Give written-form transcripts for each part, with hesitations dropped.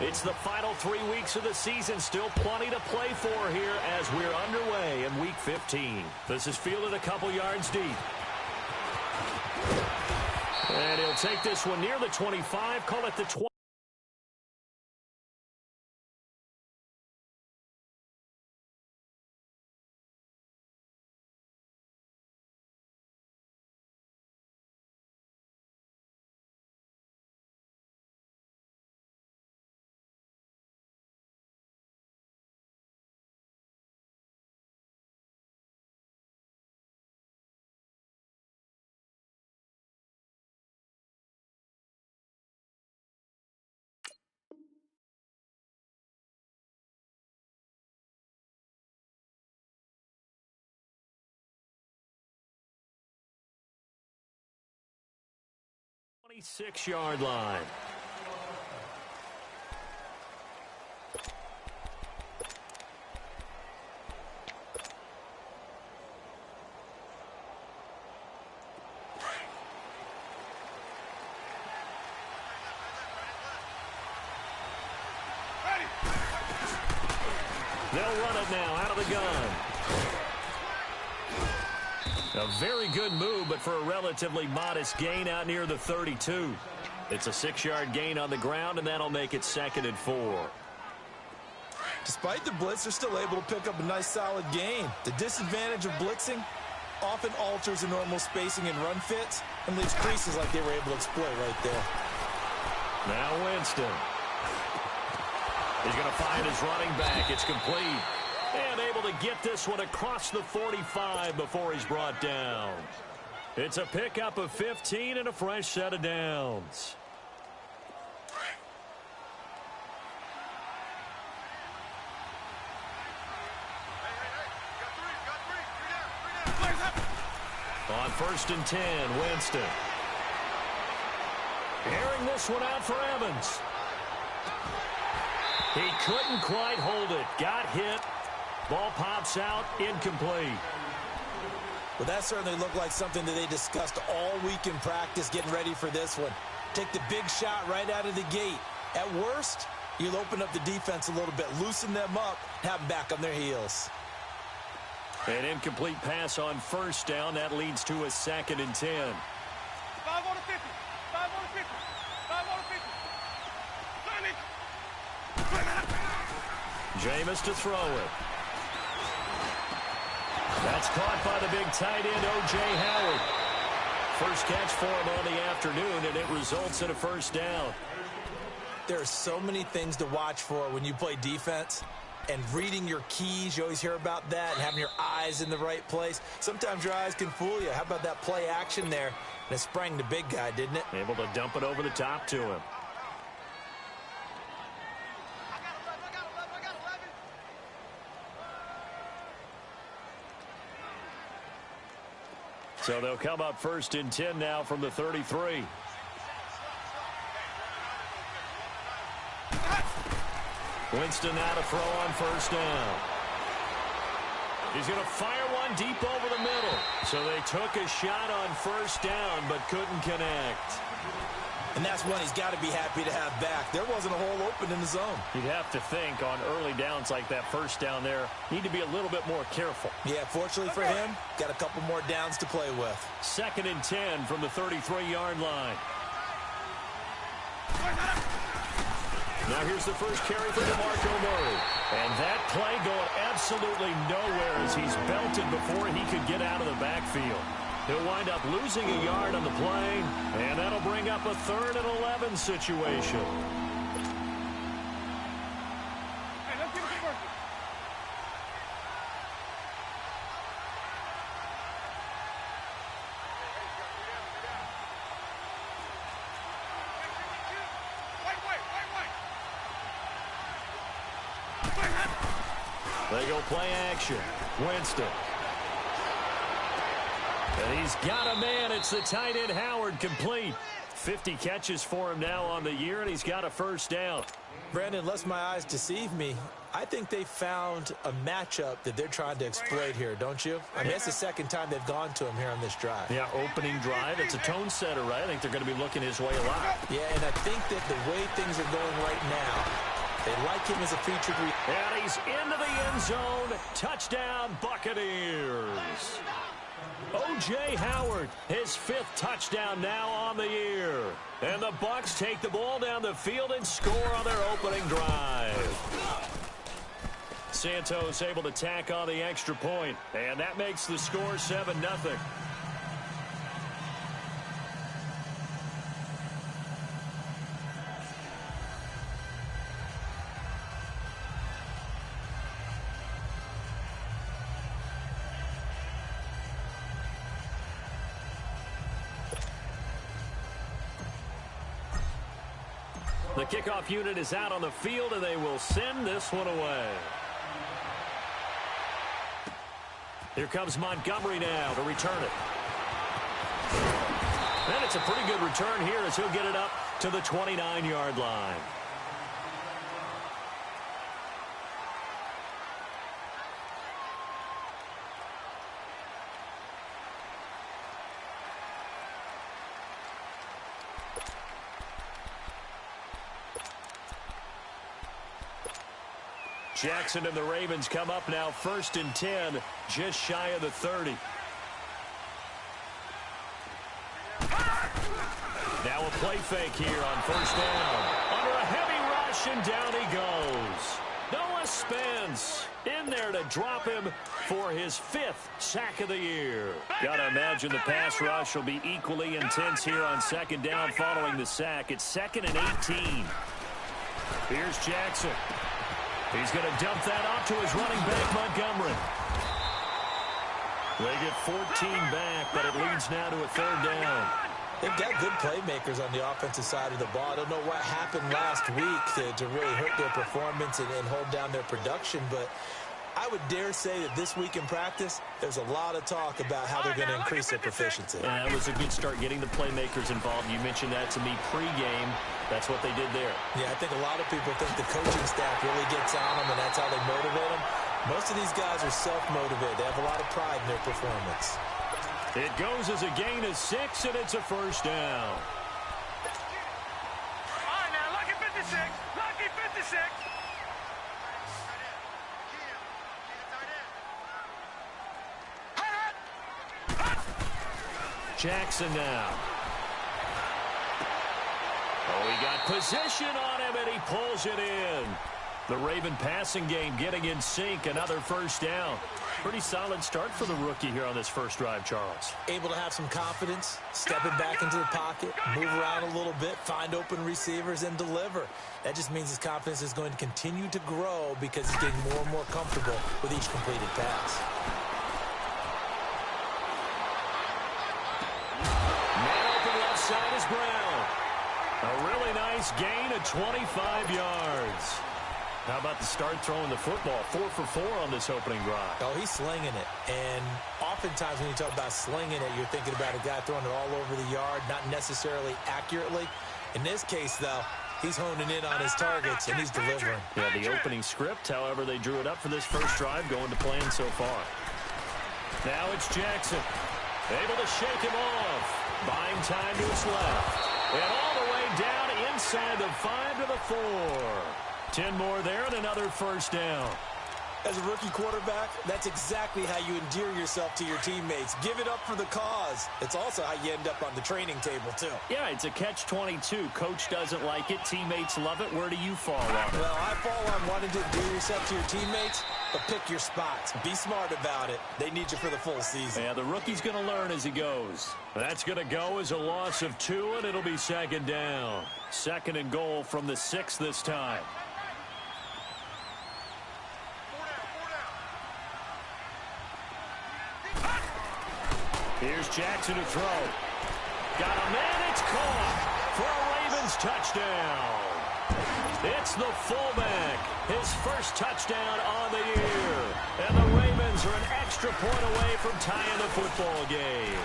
It's the final 3 weeks of the season. Still plenty to play for here as we're underway in Week 15. This is fielded a couple yards deep. And he'll take this one near the 25, call it the 20. Six-yard line. They'll run it now out of the gun. A very good move, but for a relatively modest gain out near the 32. It's a 6-yard gain on the ground, and that'll make it 2nd and 4. Despite the blitz, they're still able to pick up a nice, solid gain. The disadvantage of blitzing often alters the normal spacing and run fits and leaves creases like they were able to exploit right there. Now Winston. He's going to find his running back. It's complete. And able to get this one across the 45 before he's brought down. It's a pickup of 15 and a fresh set of downs. On 1st and 10, Winston. Airing this one out for Evans. He couldn't quite hold it. Got hit. Ball pops out, incomplete. Well, that certainly looked like something that they discussed all week in practice getting ready for this one. Take the big shot right out of the gate. At worst, you'll open up the defense a little bit, loosen them up, have them back on their heels. An incomplete pass on 1st down. That leads to a 2nd and 10. 5 on the 50. 5 on the 50. 5 on the 50. Jameis to throw it. That's caught by the big tight end, O.J. Howard. First catch for him on the afternoon, and it results in a 1st down. There are so many things to watch for when you play defense. And reading your keys, you always hear about that, and having your eyes in the right place. Sometimes your eyes can fool you. How about that play action there? And it sprang the big guy, didn't it? Able to dump it over the top to him. So they'll come up 1st and 10 now from the 33. Winston now to throw on 1st down. He's going to fire one deep over the middle. So they took a shot on 1st down but couldn't connect. And that's one he's got to be happy to have back. There wasn't a hole open in the zone. You'd have to think on early downs like that 1st down there, need to be a little bit more careful. Yeah, fortunately for him, got a couple more downs to play with. 2nd and 10 from the 33-yard line. Now here's the first carry for DeMarco Murray. And that play going absolutely nowhere as he's belted before he could get out of the backfield. He'll wind up losing a yard on the play, and that'll bring up a 3rd and 11 situation. Hey, let's get it first. They go play action. Winston. And he's got a man. It's the tight end Howard, complete. 50 catches for him now on the year, and he's got a 1st down. Brandon, unless my eyes deceive me, I think they found a matchup that they're trying to exploit here, don't you? I mean, it's the 2nd time they've gone to him here on this drive. Yeah, opening drive. It's a tone setter, right? I think they're going to be looking his way a lot. Yeah, and I think that the way things are going right now, They like him as a featured. And he's into the end zone. Touchdown, Buccaneers. O.J. Howard, his 5th touchdown now on the year. And the Bucs take the ball down the field and score on their opening drive. Santos able to tack on the extra point, and that makes the score 7-0. The kickoff unit is out on the field, and they will send this one away. Here comes Montgomery now to return it. And it's a pretty good return here as he'll get it up to the 29-yard line. Jackson and the Ravens come up now 1st and 10, just shy of the 30. Now a play fake here on 1st down. Under a heavy rush, and down he goes. Noah Spence in there to drop him for his 5th sack of the year. Gotta imagine the pass rush will be equally intense here on 2nd down following the sack. It's 2nd and 18. Here's Jackson. He's going to dump that off to his running back, Montgomery. They get 14 back, but it leads now to a 3rd down. They've got good playmakers on the offensive side of the ball. I don't know what happened last week to really hurt their performance and hold down their production, but I would dare say that this week in practice, there's a lot of talk about how they're going to increase their proficiency. Yeah, it was a good start getting the playmakers involved. You mentioned that to me pregame. That's what they did there. Yeah, I think a lot of people think the coaching staff really gets on them, and that's how they motivate them. Most of these guys are self-motivated. They have a lot of pride in their performance. It goes as a gain of 6, and it's a 1st down. All right, now, lucky 56. Lucky 56. Jackson now. Oh, he got position on him, and he pulls it in. The Raven passing game getting in sync. Another 1st down. Pretty solid start for the rookie here on this first drive, Charles. Able to have some confidence, stepping back into the pocket, move around a little bit, find open receivers, and deliver. That just means his confidence is going to continue to grow because he's getting more and more comfortable with each completed pass. Side is Brown. A really nice gain of 25 yards. How about the start throwing the football? 4 for 4 on this opening drive. Oh, he's slinging it. And oftentimes when you talk about slinging it, you're thinking about a guy throwing it all over the yard, not necessarily accurately. In this case, though, he's honing in on his targets, and he's delivering. Yeah, the opening script, however, they drew it up for this first drive, going to plan so far. Now it's Jackson. Able to shake him off. Buying time to his left. And all the way down inside the 5 to the 4. 10 more there and another 1st down. As a rookie quarterback, that's exactly how you endear yourself to your teammates. Give it up for the cause. It's also how you end up on the training table, too. Yeah, it's a catch-22. Coach doesn't like it. Teammates love it. Where do you fall on it? Well, I fall on wanting to endear yourself to your teammates, but pick your spots. Be smart about it. They need you for the full season. Yeah, the rookie's going to learn as he goes. That's going to go as a loss of 2, and it'll be 2nd down. 2nd and goal from the 6 this time. Here's Jackson to throw. Got a man, it's caught for a Ravens touchdown. It's the fullback, his first touchdown on the year. And the Ravens are an extra point away from tying the football game.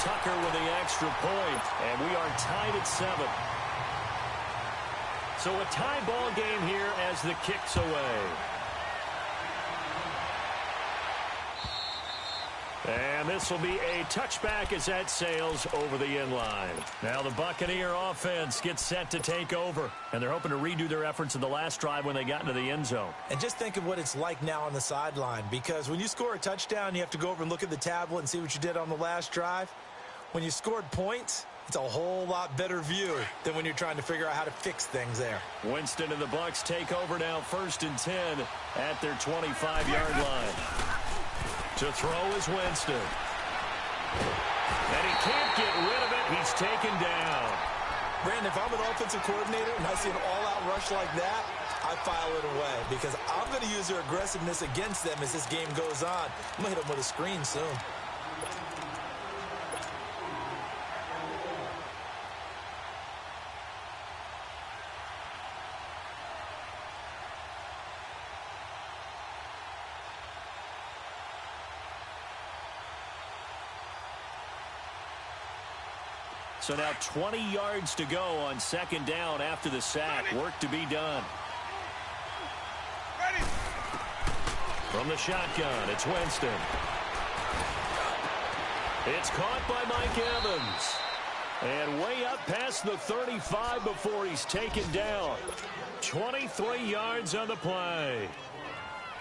Tucker with the extra point, and we are tied at 7. So a tie ball game here as the kick's away. And this will be a touchback as that sails over the end line. Now the Buccaneer offense gets set to take over, and they're hoping to redo their efforts in the last drive when they got into the end zone. And just think of what it's like now on the sideline, because when you score a touchdown, you have to go over and look at the tablet and see what you did on the last drive. When you scored points, it's a whole lot better view than when you're trying to figure out how to fix things there. Winston and the Bucs take over now, 1st and 10 at their 25-yard line. To throw is Winston. And he can't get rid of it. He's taken down. Brandon, if I'm an offensive coordinator and I see an all-out rush like that, I file it away because I'm going to use their aggressiveness against them as this game goes on. I'm going to hit them with a screen soon. So now 20 yards to go on 2nd down after the sack. Work to be done. Ready. From the shotgun, it's Winston. It's caught by Mike Evans. And way up past the 35 before he's taken down. 23 yards on the play.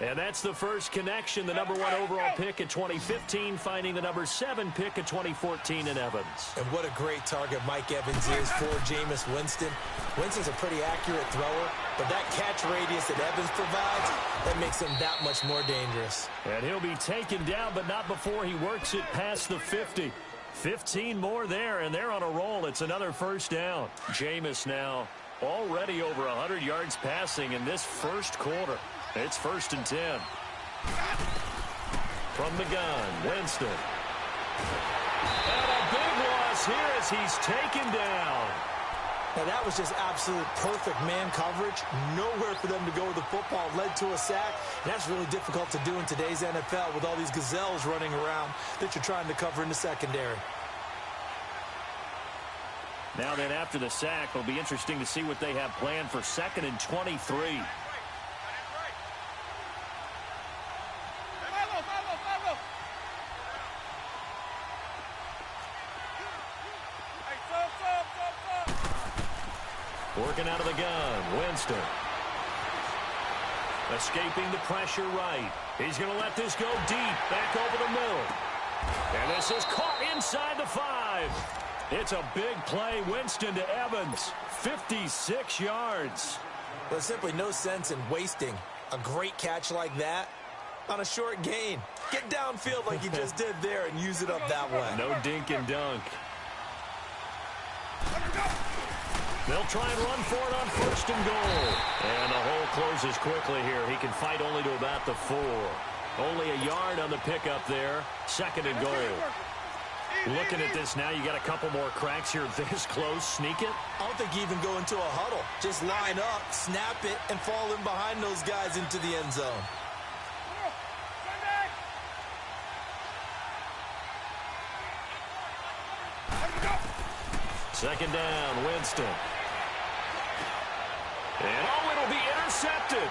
And that's the first connection, the #1 overall pick in 2015, finding the #7 pick in 2014 in Evans. And what a great target Mike Evans is for Jameis Winston. Winston's a pretty accurate thrower, but that catch radius that Evans provides, that makes him that much more dangerous. And he'll be taken down, but not before he works it past the 50. 15 more there, and they're on a roll. It's another 1st down. Jameis now already over 100 yards passing in this first quarter. It's 1st and 10. From the gun, Winston. And a big loss here as he's taken down. Now that was just absolute perfect man coverage. Nowhere for them to go with the football. Led to a sack. And that's really difficult to do in today's NFL with all these gazelles running around that you're trying to cover in the secondary. Now then, after the sack, it'll be interesting to see what they have planned for 2nd and 23. Working out of the gun, Winston. Escaping the pressure right. He's going to let this go deep, back over the middle. And this is caught inside the 5. It's a big play, Winston to Evans. 56 yards. There's simply no sense in wasting a great catch like that on a short gain. Get downfield like you just did there and use it up that way. No dink and dunk. They'll try and run for it on 1st and goal. And the hole closes quickly here. He can fight only to about the 4. Only a yard on the pickup there. 2nd and goal. Looking at this now, you got a couple more cracks here this close. Sneak it? I don't think you even go into a huddle. Just line up, snap it, and fall in behind those guys into the end zone. 2nd down, Winston. And it'll be intercepted.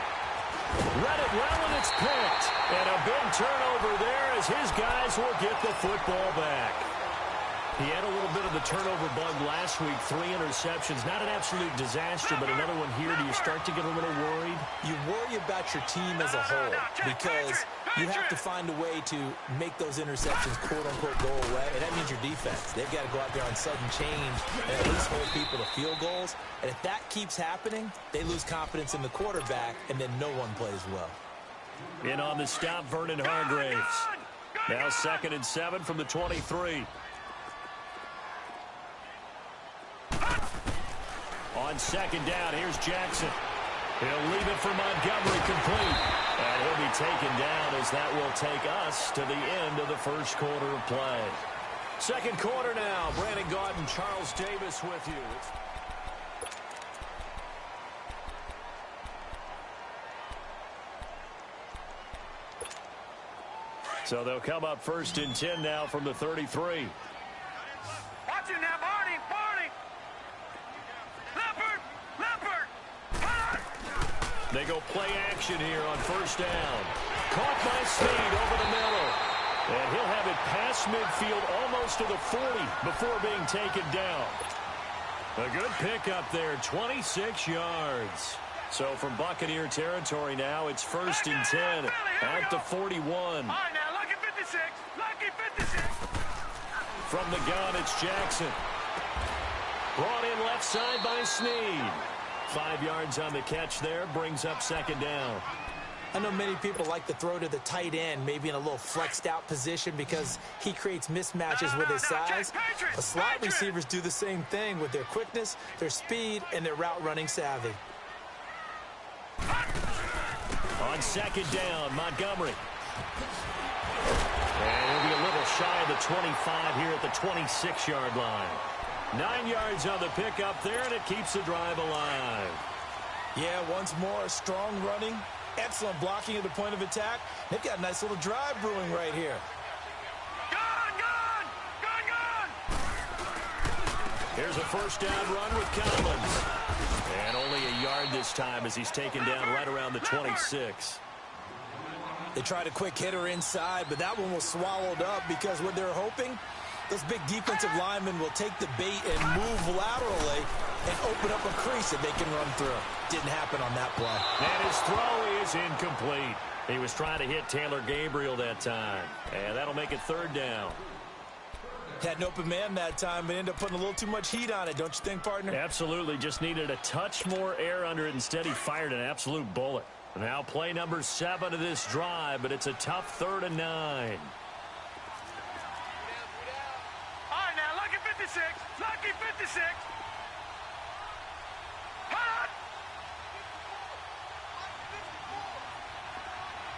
Read it well, and it's picked. And a big turnover there as his guys will get the football back. He had a little bit of the turnover bug last week. 3 interceptions. Not an absolute disaster, but another one here. Do you start to get a little worried? You worry about your team as a whole because you have to find a way to make those interceptions, quote-unquote, go away, and that means your defense. They've got to go out there on sudden change and at least hold people to field goals. And if that keeps happening, they lose confidence in the quarterback, and then no one plays well. In on the stop, Vernon Hargraves. Now 2nd and 7 from the 23. On 2nd down, here's Jackson. He'll leave it for Montgomery complete. And he'll be taken down as that will take us to the end of the first quarter of play. 2nd quarter now. Brandon Gaudin, Charles Davis with you. So they'll come up 1st and 10 now from the 33. Watch it now, Barney, Barney. Leopard. They go play action here on 1st down. Caught by Snead over the middle. And he'll have it past midfield almost to the 40 before being taken down. A good pickup there, 26 yards. So from Buccaneer territory now, it's 1st and 10 at the 41. All right, now, lucky 56. Lucky 56. From the gun, it's Jackson. Brought in left side by Snead. 5 yards on the catch there, brings up 2nd down. I know many people like to throw to the tight end, maybe in a little flexed out position because he creates mismatches with his size. But slot receivers do the same thing with their quickness, their speed, and their route running savvy. On 2nd down, Montgomery. And he'll be a little shy of the 25 here at the 26-yard line. 9 yards on the pickup there, and it keeps the drive alive. Yeah, once more, strong running, excellent blocking at the point of attack. They've got a nice little drive brewing right here. Gone, gone, gone, gone. Here's a 1st down run with Collins. And only a yard this time as he's taken down right around the 26. They tried a quick hitter inside, but that one was swallowed up because what they're hoping, those big defensive linemen will take the bait and move laterally and open up a crease that they can run through. Didn't happen on that play. And his throw is incomplete. He was trying to hit Taylor Gabriel that time. And that'll make it 3rd down. Had an open man that time, but ended up putting a little too much heat on it, don't you think, partner? Absolutely. Just needed a touch more air under it. Instead, he fired an absolute bullet. Now play number 7 of this drive, but it's a tough 3rd and 9. All right, now, lucky 56. Lucky 56. Hot.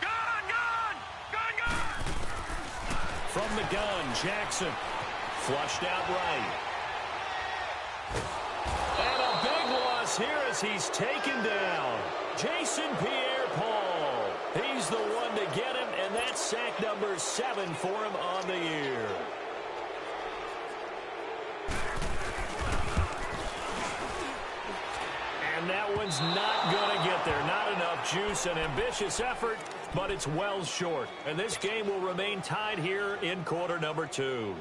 Gone, gone, gone, gone. From the gun, Jackson. Flushed out right. And a big loss here as he's taken down. Jason Pierre-Paul. He's the one to get him, and that's sack number 7 for him on the year. And that one's not going to get there. Not enough juice. An ambitious effort, but it's well short. And this game will remain tied here in quarter number 2.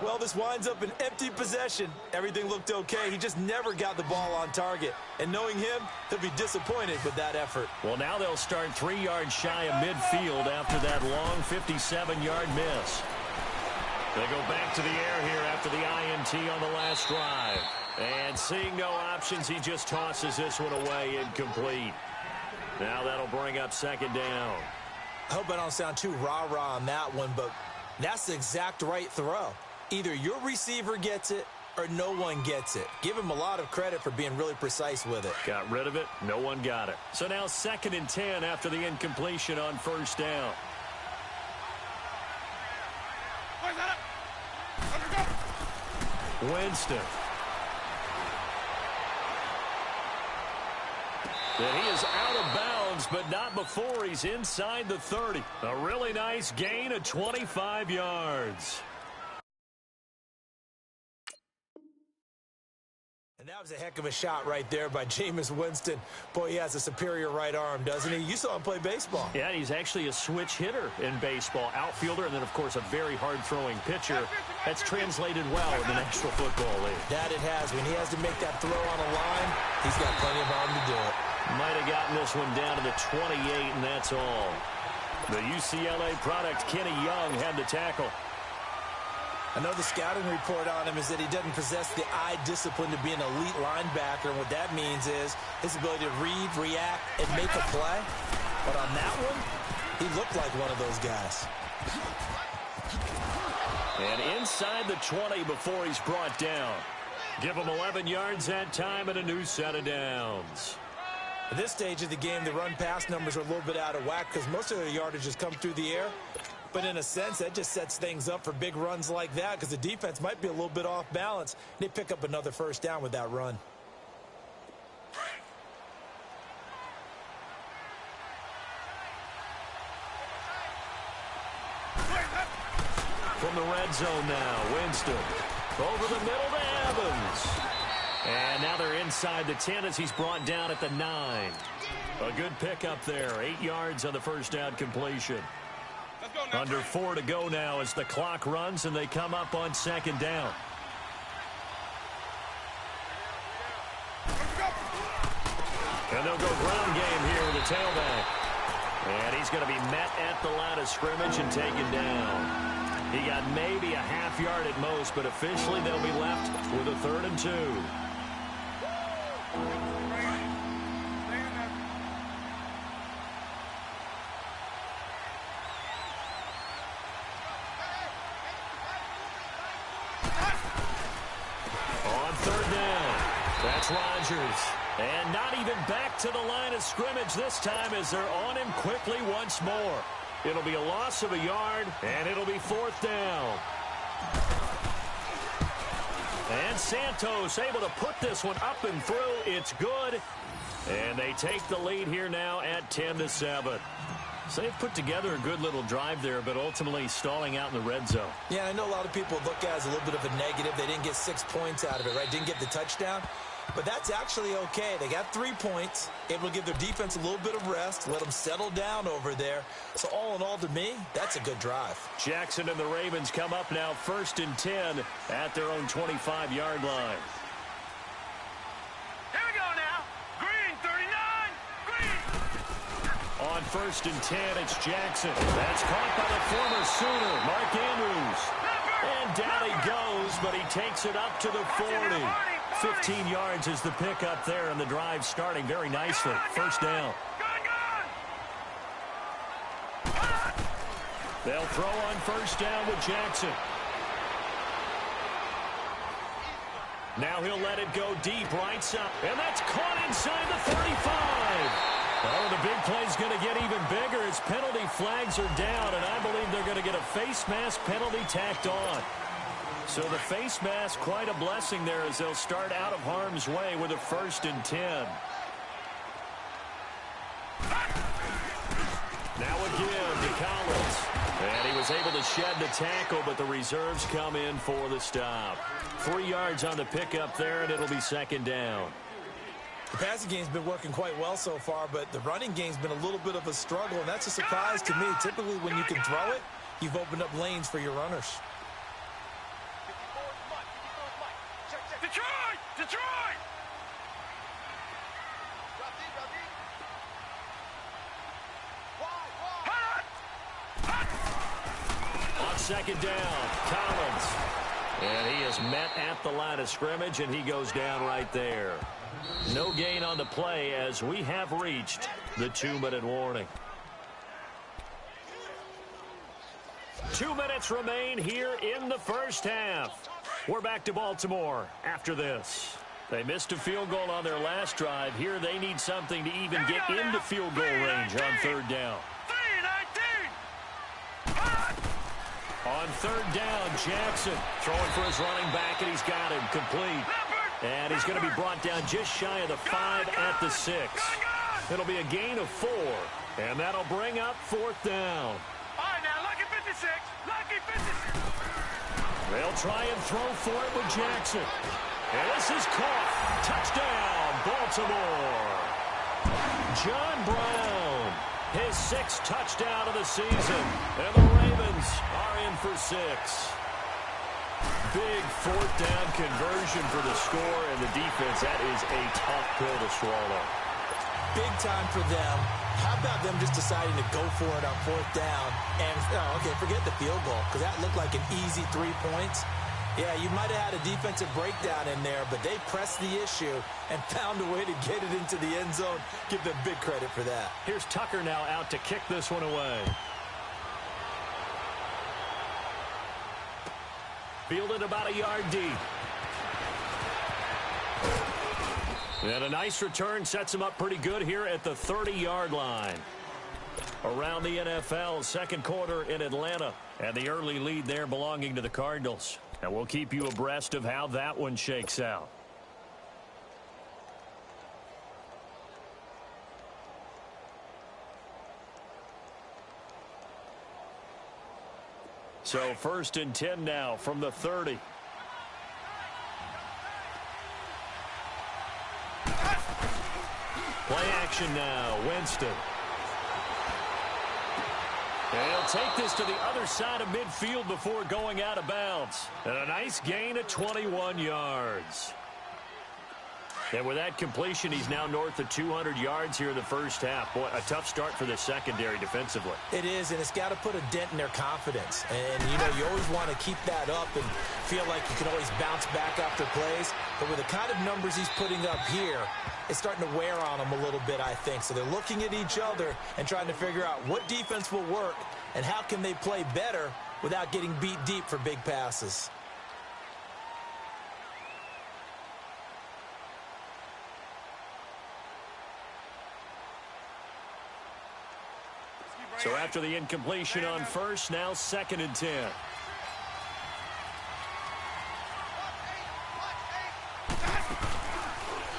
Well, this winds up an empty possession. Everything looked okay. He just never got the ball on target. And knowing him, he'll be disappointed with that effort. Well, now they'll start 3 yards shy of midfield after that long 57-yard miss. They go back to the air here after the INT on the last drive. And seeing no options, he just tosses this one away incomplete. Now that'll bring up 2nd down. I hope I don't sound too rah-rah on that one, but that's the exact right throw. Either your receiver gets it or no one gets it. Give him a lot of credit for being really precise with it. Got rid of it. No one got it. So now 2nd and 10 after the incompletion on 1st down. Winston. And he is out of bounds, but not before he's inside the 30. A really nice gain of 25 yards. And that was a heck of a shot right there by Jameis Winston. Boy, he has a superior right arm, doesn't he? You saw him play baseball. Yeah, he's actually a switch hitter in baseball. Outfielder, and then, of course, a very hard-throwing pitcher. That's translated well in the National Football League. That it has. When he has to make that throw on a line, he's got plenty of arm to do it. Might have gotten this one down to the 28, and that's all. The UCLA product, Kenny Young, had the tackle. I know the scouting report on him is that he doesn't possess the eye discipline to be an elite linebacker. And what that means is his ability to read, react, and make a play. But on that one, he looked like one of those guys. And inside the 20 before he's brought down. Give him 11 yards that time and a new set of downs. At this stage of the game, the run-pass numbers are a little bit out of whack because most of their yardage has come through the air. But in a sense, that just sets things up for big runs like that because the defense might be a little bit off balance. They pick up another 1st down with that run. From the red zone now, Winston. Over the middle to Evans. And now they're inside the 10 as he's brought down at the 9. A good pickup there. 8 yards on the 1st down completion. Under 4 to go now as the clock runs and they come up on second down. And they'll go ground game here with the tailback. And he's going to be met at the line of scrimmage and taken down. He got maybe a half yard at most, but officially they'll be left with a 3rd and 2. On 3rd down, that's Rodgers. And not even back to the line of scrimmage this time as they're on him quickly once more. It'll be a loss of a yard, and it'll be 4th down. And Santos able to put this one up and through. It's good. And they take the lead here now at 10-7. So they've put together a good little drive there, but ultimately stalling out in the red zone. Yeah, I know a lot of people look at it as a little bit of a negative. They didn't get 6 points out of it, right? Didn't get the touchdown. But that's actually okay. They got 3 points, able to give their defense a little bit of rest, let them settle down over there. So all in all, to me, that's a good drive. Jackson and the Ravens come up now 1st and 10 at their own 25-yard line. Here we go now. Green, 39. Green. On 1st and 10, it's Jackson. That's caught by the former Sooner, Mark Andrews. And down he goes, but he takes it up to the 40. 15 yards is the pickup there, and the drive starting very nicely. 1st down. They'll throw on 1st down with Jackson. Now he'll let it go deep, right side. And that's caught inside the 35. Oh, the big play's going to get even bigger as penalty flags are down, and I believe they're going to get a face mask penalty tacked on. So the face mask, quite a blessing there as they'll start out of harm's way with a 1st and 10. Now again to Collins. And he was able to shed the tackle, but the reserves come in for the stop. 3 yards on the pickup there, and it'll be 2nd down. The passing game's been working quite well so far, but the running game's been a little bit of a struggle, and that's a surprise to me. Typically, when you can throw it, you've opened up lanes for your runners. Detroit! Detroit! On 2nd down, Collins. And he is met at the line of scrimmage, and he goes down right there. No gain on the play as we have reached the 2-minute warning. 2 minutes remain here in the 1st half. We're back to Baltimore after this. They missed a field goal on their last drive. Here they need something to even get into field goal range on 3rd down. On 3rd down, Jackson throwing for his running back, and he's got him complete. And he's going to be brought down just shy of the 5 at the 6. It'll be a gain of 4, and that'll bring up 4th down. All right, now, lucky 56. Lucky 56. They'll try and throw for it with Jackson. And this is caught. Touchdown, Baltimore. John Brown, his 6th touchdown of the season. And the Ravens are in for 6. Big 4th down conversion for the score, and the defense, that is a tough pill to swallow. Big time for them. How about them just deciding to go for it on 4th down? And, okay, forget the field goal, because that looked like an easy 3 points. Yeah, you might have had a defensive breakdown in there, but they pressed the issue and found a way to get it into the end zone. Give them big credit for that. Here's Tucker now out to kick this one away. Fielded about a yard deep. And a nice return sets him up pretty good here at the 30-yard line. Around the NFL, 2nd quarter in Atlanta. And the early lead there belonging to the Cardinals. And we'll keep you abreast of how that one shakes out. So 1st and 10 now from the 30. Play action now, Winston. And he'll take this to the other side of midfield before going out of bounds. And a nice gain of 21 yards. And with that completion, he's now north of 200 yards here in the first half. Boy, a tough start for the secondary defensively. It is, and it's got to put a dent in their confidence. And, you know, you always want to keep that up and feel like you can always bounce back after plays. But with the kind of numbers he's putting up here, it's starting to wear on them a little bit, I think. So they're looking at each other and trying to figure out what defense will work and how can they play better without getting beat deep for big passes. So after the incompletion on first, now 2nd and 10.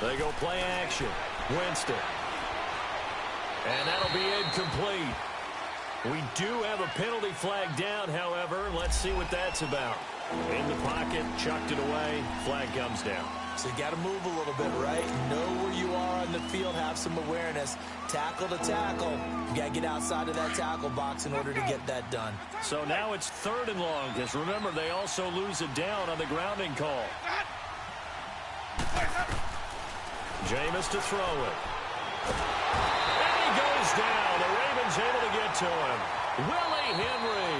They go play action. Winston. And that'll be incomplete. We do have a penalty flag down, however. Let's see what that's about. In the pocket, chucked it away. Flag comes down. So you got to move a little bit, right? Know where you are on the field, have some awareness. Tackle to tackle. You got to get outside of that tackle box in order to get that done. So now it's 3rd and long, because remember, they also lose it down on the grounding call. Jameis to throw it. And he goes down. The Ravens able to get to him. Willie Henry.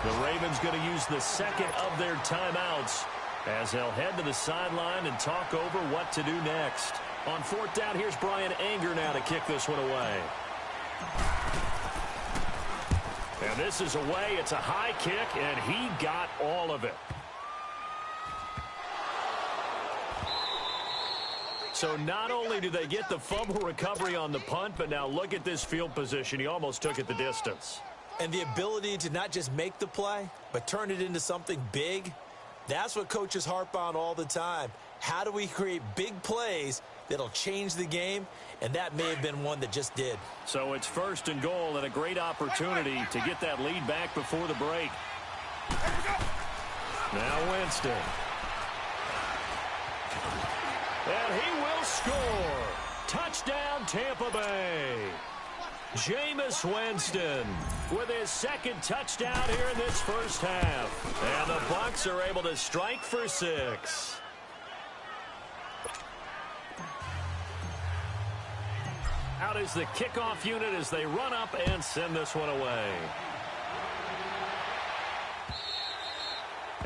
The Ravens going to use the 2nd of their timeouts as they'll head to the sideline and talk over what to do next. On 4th down, here's Brian Anger now to kick this one away. And this is away. It's a high kick, and he got all of it. So not only do they get the fumble recovery on the punt, but now look at this field position. He almost took it the distance. And the ability to not just make the play, but turn it into something big, that's what coaches harp on all the time. How do we create big plays that'll change the game? And that may have been one that just did. So it's 1st and goal and a great opportunity to get that lead back before the break. Now Winston. And he will score. Touchdown, Tampa Bay. Jameis Winston with his 2nd touchdown here in this first half. And the Bucs are able to strike for 6. Out is the kickoff unit as they run up and send this one away.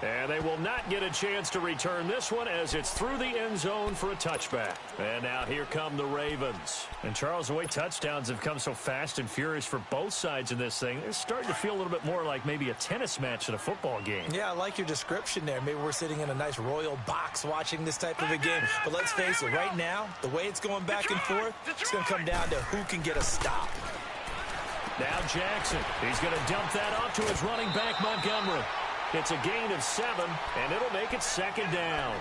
And they will not get a chance to return this one as it's through the end zone for a touchback. And now here come the Ravens. And Charles, the way touchdowns have come so fast and furious for both sides in this thing, it's starting to feel a little bit more like maybe a tennis match in a football game. Yeah, I like your description there. Maybe we're sitting in a nice royal box watching this type of a game. But let's face it, right now, the way it's going back and forth, it's going to come down to who can get a stop. Now Jackson. He's going to dump that off to his running back, Montgomery. It's a gain of 7, and it'll make it 2nd down.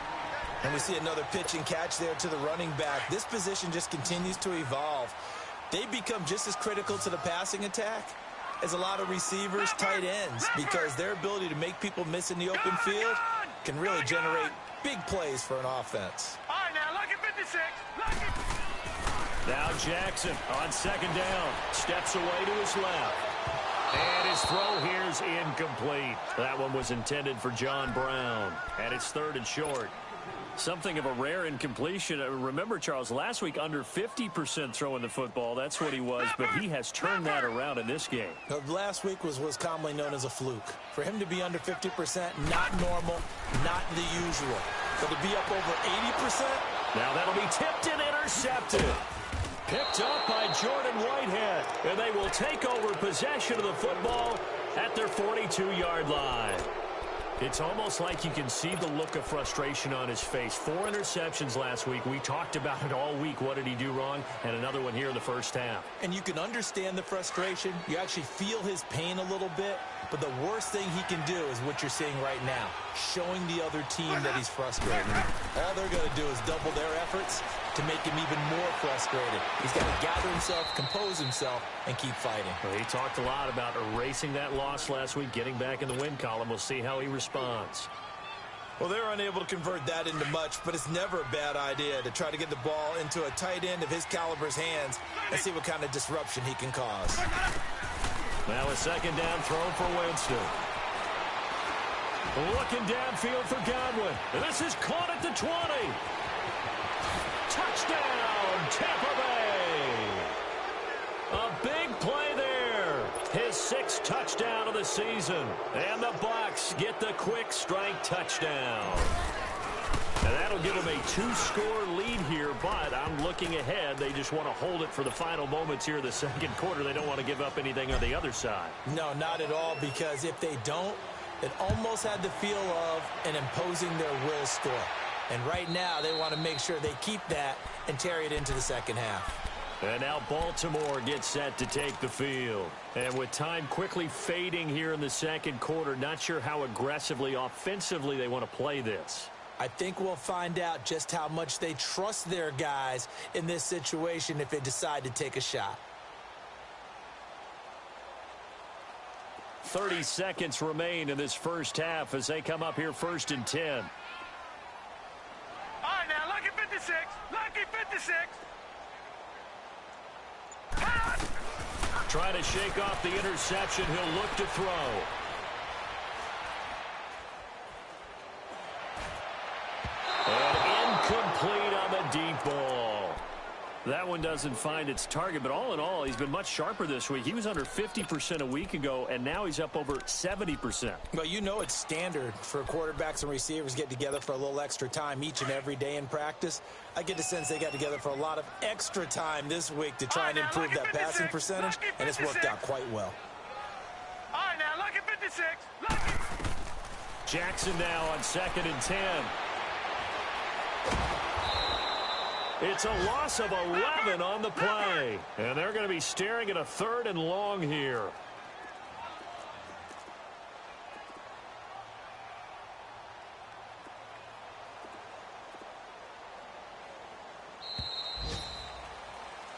And we see another pitch and catch there to the running back. This position just continues to evolve. They become just as critical to the passing attack as a lot of receivers, tight ends, because their ability to make people miss in the open field can really generate big plays for an offense. All right, now, look at 56. Look at... Now Jackson on 2nd down. Steps away to his left. And his throw here's incomplete. That one was intended for John Brown. And it's 3rd and short. Something of a rare incompletion. Remember, Charles, last week under 50% throwing the football. That's what he was, but he has turned that around in this game. Last week was commonly known as a fluke. For him to be under 50%, not normal, not the usual. But to be up over 80%? Now that'll be tipped and intercepted. Picked up by Jordan Whitehead, and they will take over possession of the football at their 42-yard line. It's almost like you can see the look of frustration on his face. 4 interceptions last week. We talked about it all week. What did he do wrong? And another one here in the first half. And you can understand the frustration. You actually feel his pain a little bit. But the worst thing he can do is what you're seeing right now, showing the other team that he's frustrated. All they're going to do is double their efforts to make him even more frustrated. He's got to gather himself, compose himself, and keep fighting. Well, he talked a lot about erasing that loss last week, getting back in the win column. We'll see how he responds. Well, they're unable to convert that into much, but it's never a bad idea to try to get the ball into a tight end of his caliber's hands and see what kind of disruption he can cause. Now a second down throw for Winston. Looking downfield for Godwin. And this is caught at the 20. Touchdown, Tampa Bay. A big play there. His 6th touchdown of the season. And the Bucs get the quick strike touchdown. And that'll give them a 2-score lead here, but I'm looking ahead. They just want to hold it for the final moments here in the second quarter. They don't want to give up anything on the other side. No, not at all, because if they don't, it almost had the feel of an imposing their will score. And right now, they want to make sure they keep that and carry it into the second half. And now Baltimore gets set to take the field. And with time quickly fading here in the second quarter, not sure how aggressively, offensively they want to play this. I think we'll find out just how much they trust their guys in this situation if they decide to take a shot. 30 seconds remain in this first half as they come up here 1st and 10. All right, now, lucky 56. Lucky 56. Trying to shake off the interception. He'll look to throw. And incomplete on the deep ball. That one doesn't find its target, but all in all, he's been much sharper this week. He was under 50% a week ago, and now he's up over 70%. Well, you know it's standard for quarterbacks and receivers get together for a little extra time each and every day in practice. I get the sense they got together for a lot of extra time this week to try and improve that passing percentage, and it's worked out quite well. All right, now, lucky 56. Lucky. Jackson now on 2nd and 10. It's a loss of 11 on the play. And they're going to be staring at a 3rd and long here.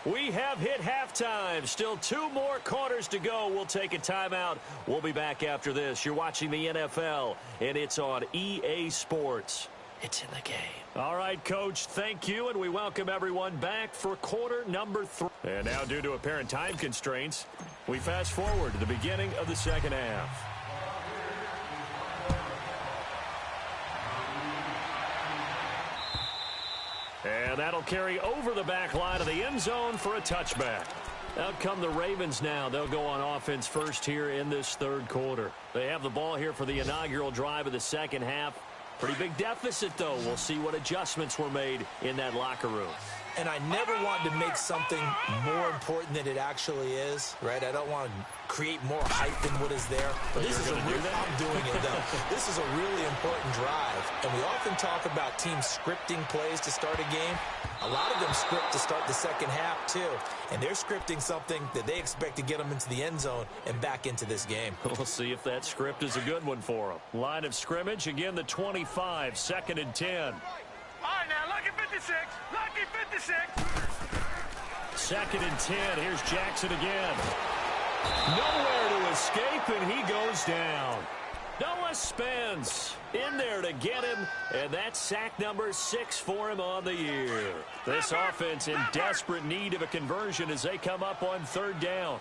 We have hit halftime. Still 2 more quarters to go. We'll take a timeout. We'll be back after this. You're watching the NFL, and it's on EA Sports. It's in the game. All right, Coach, thank you, and we welcome everyone back for quarter number 3. And now, due to apparent time constraints, we fast forward to the beginning of the second half. And that'll carry over the back line of the end zone for a touchback. Out come the Ravens now. They'll go on offense first here in this 3rd quarter. They have the ball here for the inaugural drive of the second half. Pretty big deficit, though. We'll see what adjustments were made in that locker room. And I never want to make something more important than it actually is, right? I don't want to create more hype than what is there. But this is I'm doing it, though. This is a really important drive. And we often talk about teams scripting plays to start a game. A lot of them script to start the second half, too. And they're scripting something that they expect to get them into the end zone and back into this game. We'll see if that script is a good one for them. Line of scrimmage, again, the 25, 2nd and 10. All right, now, lucky 56. Lucky 56. 2nd and 10. Here's Jackson again. Nowhere to escape, and he goes down. Noah Spence in there to get him, and that's sack number 6 for him on the year. This offense in desperate need of a conversion as they come up on 3rd down. 58,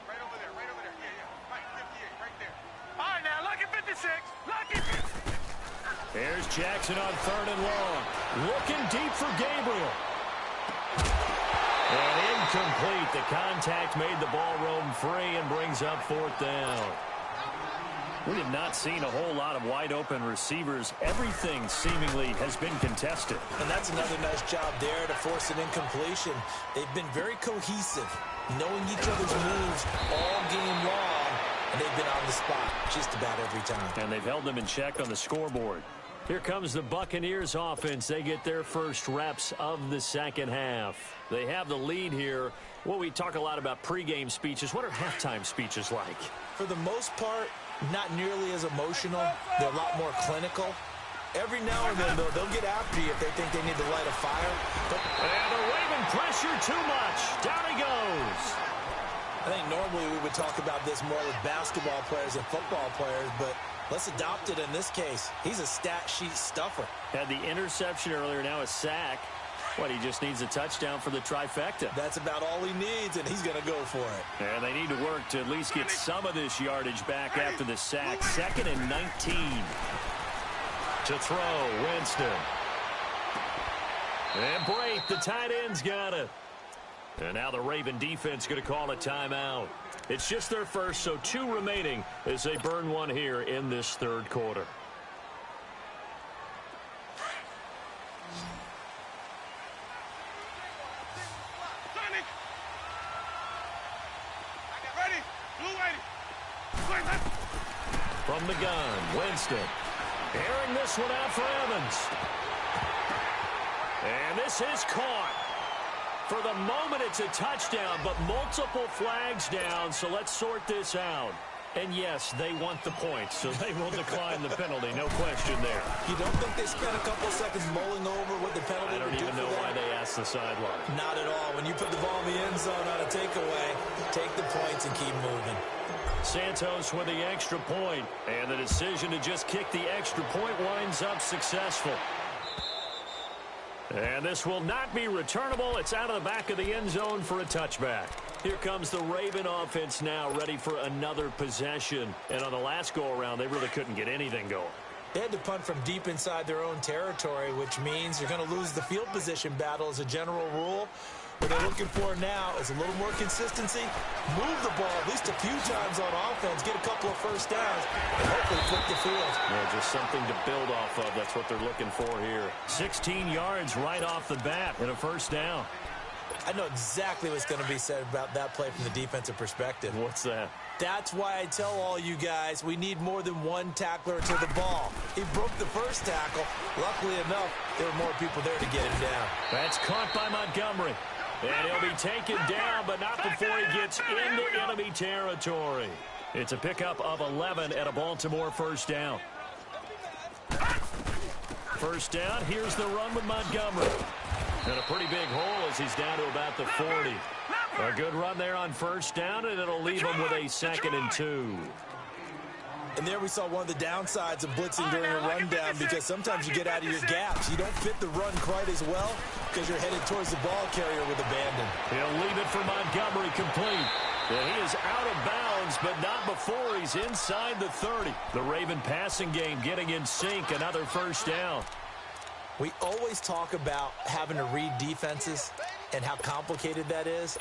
right over there, yeah. Right, 58, right there. All right, now, lucky 56. Lucky 56. Here's Jackson on 3rd and long. Looking deep for Gabriel. And incomplete. The contact made the ball roam free and brings up 4th down. We have not seen a whole lot of wide-open receivers. Everything seemingly has been contested. And that's another nice job there to force an incompletion. They've been very cohesive, knowing each other's moves all game long, and they've been on the spot just about every time. And they've held them in check on the scoreboard. Here comes the Buccaneers offense. They get their first reps of the second half. They have the lead here. Well, we talk a lot about pregame speeches. What are halftime speeches like? For the most part, not nearly as emotional. They're a lot more clinical. Every now and then, though, they'll get after you if they think they need to light a fire. And the Raven pressure too much. Down he goes. I think normally we would talk about this more with basketball players and football players, but let's adopt it in this case. He's a stat sheet stuffer. Had the interception earlier, now a sack. What, he just needs a touchdown for the trifecta. That's about all he needs, and he's going to go for it. And they need to work to at least get some of this yardage back after the sack. 2nd and 19. To throw, Winston. And Brate, the tight end's got it. And now the Raven defense going to call a timeout. It's just their first, so 2 remaining as they burn one here in this 3rd quarter. From the gun, Winston. Airing this one out for Evans. And this is caught. For the moment, it's a touchdown, but multiple flags down, so let's sort this out. And yes, they want the points, so they will decline the penalty, no question there. You don't think they spent a couple seconds mulling over what the penalty I don't even know why they asked the sideline. Not at all. When you put the ball in the end zone on a takeaway, take the points and keep moving. Santos with the extra point, and the decision to just kick the extra point winds up successful. And this will not be returnable. It's out of the back of the end zone for a touchback. Here comes the Raven offense now, ready for another possession. And on the last go-around, they really couldn't get anything going. They had to punt from deep inside their own territory, which means you're going to lose the field position battle as a general rule. What they're looking for now is a little more consistency, move the ball at least a few times on offense, get a couple of first downs, and hopefully flip the field. Yeah, just something to build off of. That's what they're looking for here. 16 yards right off the bat and a first down. I know exactly what's going to be said about that play from the defensive perspective. What's that? That's why I tell all you guys we need more than one tackler to the ball. He broke the first tackle. Luckily enough, there were more people there to get him down. That's caught by Montgomery. And he'll be taken down, but not before he gets into enemy territory. It's a pickup of 11 at a Baltimore first down. First down, here's the run with Montgomery. And a pretty big hole as he's down to about the 40. A good run there on first down, and it'll leave him with a 2nd and 2. And there we saw one of the downsides of blitzing during a rundown, because sometimes you get out of your gaps. You don't fit the run quite as well because you're headed towards the ball carrier with abandon. He'll leave it for Montgomery complete. And he is out of bounds, but not before he's inside the 30. The Raven passing game getting in sync, another first down. We always talk about having to read defenses and how complicated that is.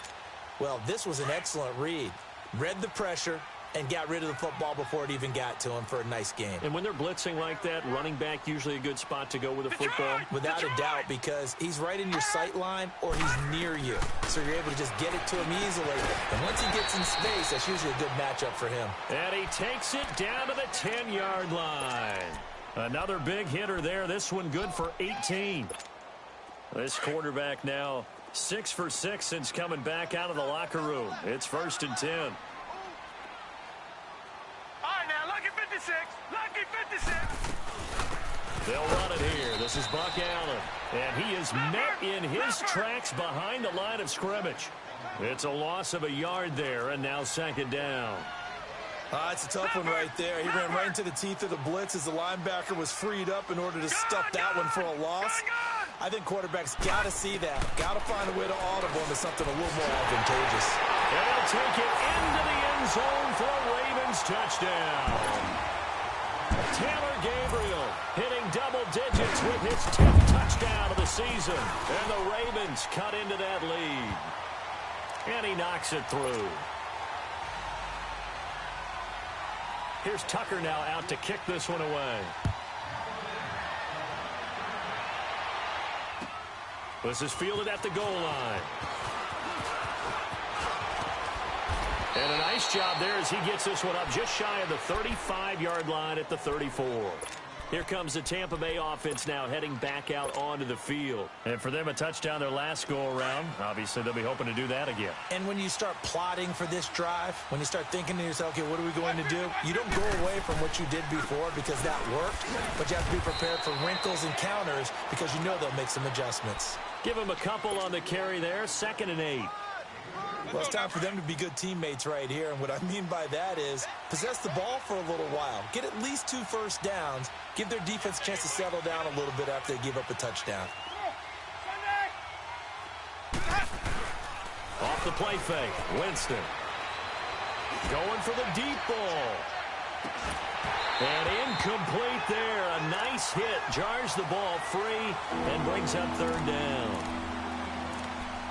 Well, this was an excellent read. Read the pressure and got rid of the football before it even got to him for a nice game. And when they're blitzing like that, running back usually a good spot to go with the football? Without a doubt, because he's right in your sight line or he's near you. So you're able to just get it to him easily. And once he gets in space, that's usually a good matchup for him. And he takes it down to the 10-yard line. Another big hitter there. This one good for 18. This quarterback now 6 for 6 since coming back out of the locker room. It's 1st and 10. All right, now, lucky 56. Lucky 56. They'll run it here. This is Buck Allen. And he is met in his tracks behind the line of scrimmage. It's a loss of a yard there, and now 2nd down. It's a tough one right there. He ran right into the teeth of the blitz as the linebacker was freed up in order to stuff that one for a loss. I think quarterbacks got to see that. Got to find a way to audible into something a little more advantageous. And he'll take it into the end zone for a Ravens touchdown. Taylor Gabriel hitting double digits with his 10th touchdown of the season. And the Ravens cut into that lead. And he knocks it through. Here's Tucker now out to kick this one away. This is fielded at the goal line. And a nice job there as he gets this one up just shy of the 35-yard line at the 34. Here comes the Tampa Bay offense now heading back out onto the field. And for them, a touchdown their last go-around. Obviously, they'll be hoping to do that again. And when you start plotting for this drive, when you start thinking to yourself, okay, what are we going to do? You don't go away from what you did before because that worked, but you have to be prepared for wrinkles and counters because you know they'll make some adjustments. Give him a couple on the carry there, 2nd and 8. Well, it's time for them to be good teammates right here, and what I mean by that is possess the ball for a little while, get at least 2 first downs, give their defense a chance to settle down a little bit after they give up a touchdown. the play fake. Winston. Going for the deep ball. And incomplete there. A nice hit. Jars the ball free and brings up third down.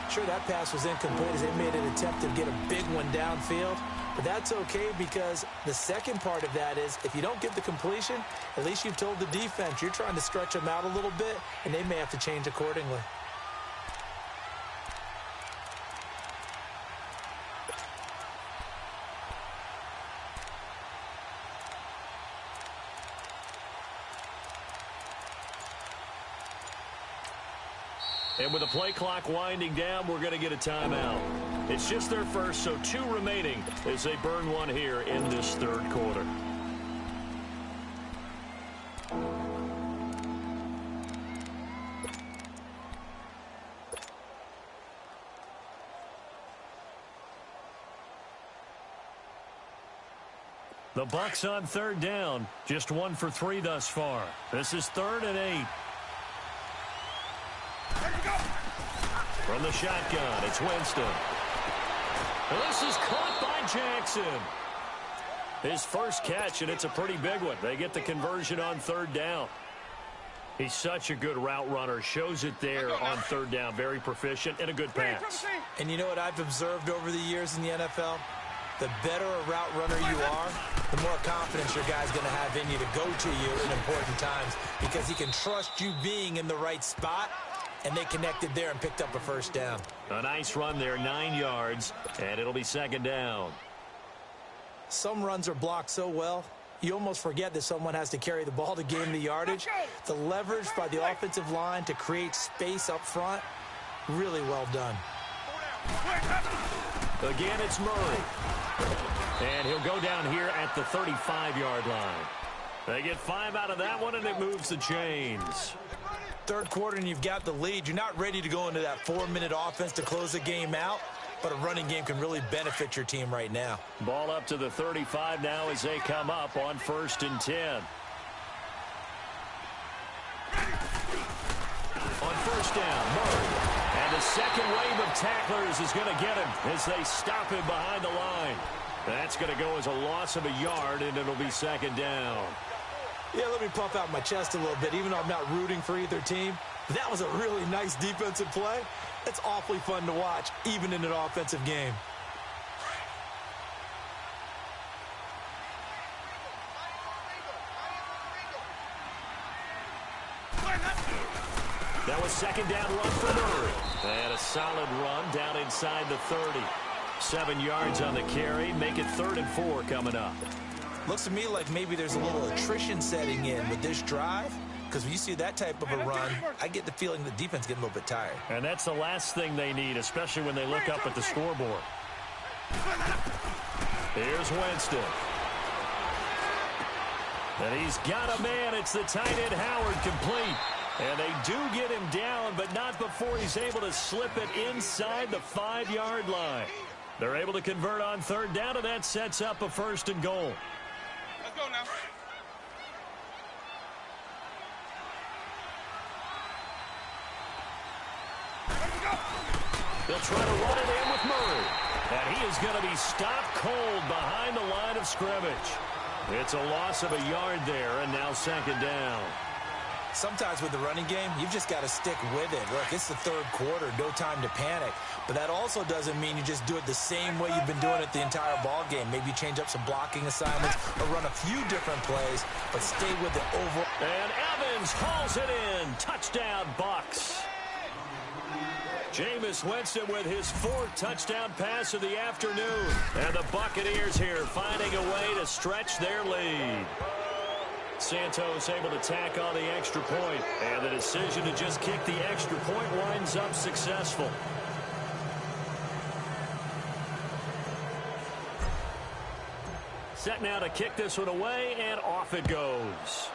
Sure, that pass was incomplete as they made an attempt to get a big one downfield. But that's okay because the second part of that is if you don't get the completion, at least you've told the defense you're trying to stretch them out a little bit, and they may have to change accordingly. And with the play clock winding down, we're going to get a timeout. It's just their first, so 2 remaining as they burn one here in this third quarter. The Bucs on third down, just 1 for 3 thus far. This is 3rd and 8. From the shotgun, it's Winston. And this is caught by Jackson. His first catch, and it's a pretty big one. They get the conversion on third down. He's such a good route runner. Shows it there on third down. Very proficient and a good pass. And you know what I've observed over the years in the NFL? The better a route runner you are, the more confidence your guy's going to have in you to go to you in important times because he can trust you being in the right spot. And they connected there and picked up a first down. A nice run there, 9 yards, and it'll be second down. Some runs are blocked so well, you almost forget that someone has to carry the ball to gain the yardage. The leverage by the offensive line to create space up front, really well done. Again, it's Murray. And he'll go down here at the 35-yard line. They get 5 out of that one, and it moves the chains. Third quarter and you've got the lead. You're not ready to go into that 4-minute offense to close the game out, but a running game can really benefit your team right now. Ball up to the 35 now as they come up on 1st and 10. On first down, Murray. And the second wave of tacklers is going to get him as they stop him behind the line. That's going to go as a loss of a yard, and it'll be second down. Yeah, let me puff out my chest a little bit, even though I'm not rooting for either team. That was a really nice defensive play. It's awfully fun to watch, even in an offensive game. That was second down run for Murray. And a solid run down inside the 30. 7 yards on the carry. Make it 3rd and 4 coming up. Looks to me like maybe there's a little attrition setting in with this drive, because when you see that type of a run, I get the feeling the defense getting a little bit tired. And that's the last thing they need, especially when they look up at the scoreboard. Here's Winston. And he's got a man. It's the tight end Howard complete. And they do get him down, but not before he's able to slip it inside the 5-yard line. They're able to convert on third down, and that sets up a 1st and goal. Let's go now. They'll try to run it in with Murray. And he is going to be stopped cold behind the line of scrimmage. It's a loss of a yard there, and now second down. Sometimes with the running game, you've just got to stick with it. Look, it's the third quarter, no time to panic. But that also doesn't mean you just do it the same way you've been doing it the entire ball game. Maybe change up some blocking assignments or run a few different plays, but stay with it over. And Evans hauls it in. Touchdown, Bucs. Jameis Winston with his 4th touchdown pass of the afternoon. And the Buccaneers here finding a way to stretch their lead. Santos able to tack on the extra point, and the decision to just kick the extra point winds up successful. Set now to kick this one away, and off it goes.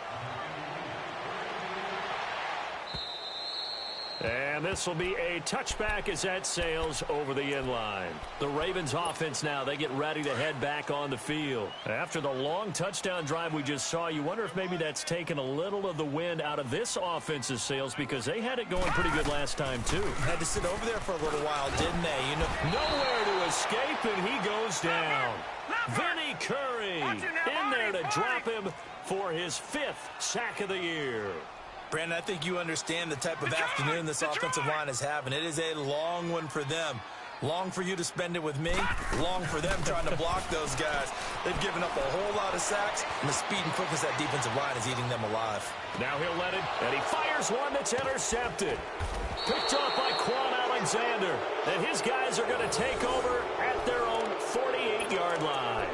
And this will be a touchback as that sails over the end line. The Ravens offense now, they get ready to head back on the field. After the long touchdown drive we just saw, you wonder if maybe that's taken a little of the wind out of this offense's sails because they had it going pretty good last time too. Had to sit over there for a little while, didn't they? You know, nowhere escape, and he goes down. Vinny Curry in there to drop him for his 5th sack of the year. Brandon, I think you understand the type of afternoon this offensive line is having. It is a long one for them. Long for you to spend it with me. Long for them trying to block those guys. They've given up a whole lot of sacks, and the speed and quickness of that defensive line is eating them alive. Now he'll let it, and he fires one that's intercepted. Picked off by Quan Alexander. And his guys are going to take over at their own 48-yard line.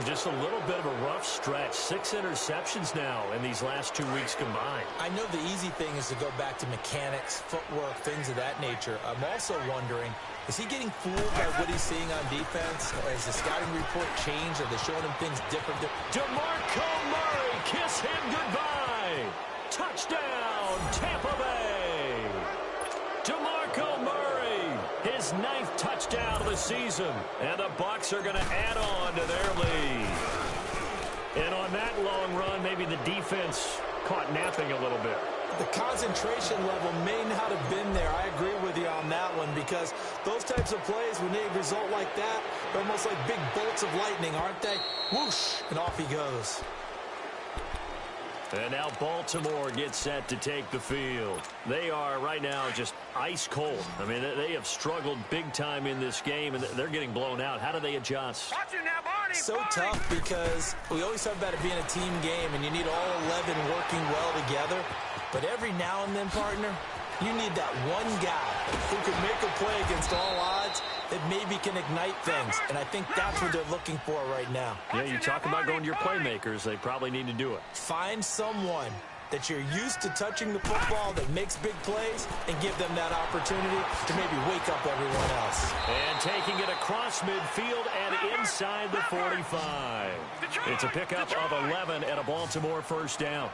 Just a little bit of a rough stretch. 6 interceptions now in these last 2 weeks combined. I know the easy thing is to go back to mechanics, footwork, things of that nature. I'm also wondering, is he getting fooled by what he's seeing on defense? Has the scouting report changed? Are they showing him things different? DeMarco Murray, kiss him goodbye. Touchdown, Tampa Bay. DeMarco Murray, his 9th touchdown of the season. And the Bucs are going to add on to their lead. And on that long run, maybe the defense caught napping a little bit. The concentration level may not have been there. I agree with you on that one, because those types of plays, when they result like that, they're almost like big bolts of lightning, aren't they? Whoosh, and off he goes. And now Baltimore gets set to take the field. They are right now just ice cold. I mean, they have struggled big time in this game, and they're getting blown out. How do they adjust? So tough, because we always talk about it being a team game, and you need all 11 working well together. But every now and then, partner, you need that one guy who can make a play against all odds that maybe can ignite things. And I think that's what they're looking for right now. Yeah, you talk about going to your playmakers. They probably need to do it. Find someone that you're used to touching the football that makes big plays and give them that opportunity to maybe wake up everyone else. And taking it across midfield and inside the 45. It's a pickup of 11 and a Baltimore first down.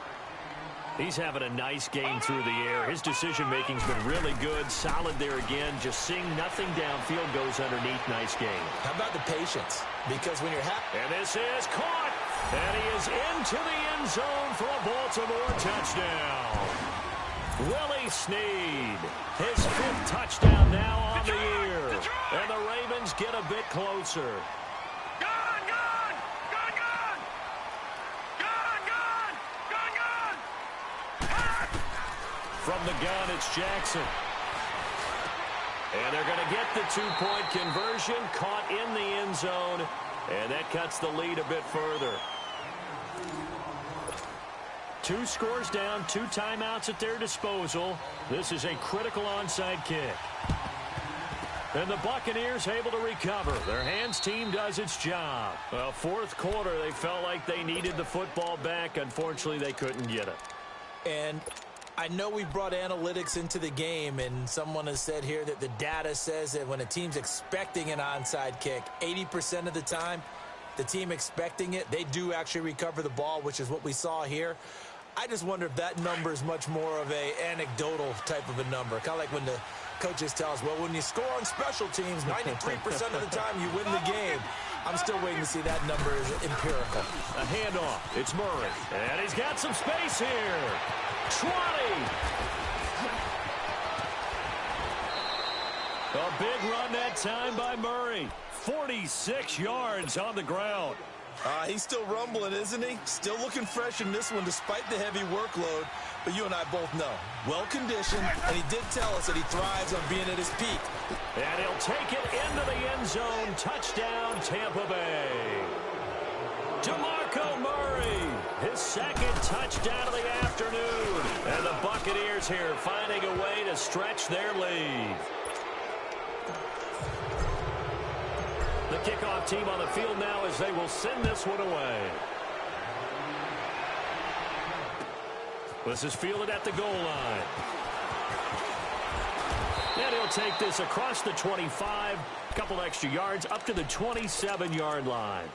He's having a nice game through the air. His decision-making's been really good. Solid there again. Just seeing nothing downfield, goes underneath. Nice game. How about the patience? Because when you're happy... And this is caught. And he is into the end zone for a Baltimore touchdown. Willie Snead. His 5th touchdown now on the year. And the Ravens get a bit closer. From the gun, it's Jackson. And they're going to get the 2-point conversion, caught in the end zone, and that cuts the lead a bit further. 2 scores down, 2 timeouts at their disposal. This is a critical onside kick. And the Buccaneers able to recover. Their hands team does its job. Well, 4th quarter, they felt like they needed the football back. Unfortunately, they couldn't get it. And I know we brought analytics into the game, and someone has said here that the data says that when a team's expecting an onside kick, 80% of the time, the team expecting it, they do actually recover the ball, which is what we saw here. I just wonder if that number is much more of a anecdotal type of a number. Kind of like when the coaches tell us, well, when you score on special teams, 93% of the time you win the game. I'm still waiting to see that number is empirical. A handoff. It's Murray. And he's got some space here. 20. A big run that time by Murray. 46 yards on the ground. He's still rumbling, isn't he? Still looking fresh in this one despite the heavy workload. But you and I both know, well-conditioned, and he did tell us that he thrives on being at his peak. And he'll take it into the end zone. Touchdown, Tampa Bay. DeMarco Murray, his 2nd touchdown of the afternoon. And the Buccaneers here finding a way to stretch their lead. The kickoff team on the field now as they will send this one away. This is fielded at the goal line. And he'll take this across the 25, a couple extra yards, up to the 27-yard line.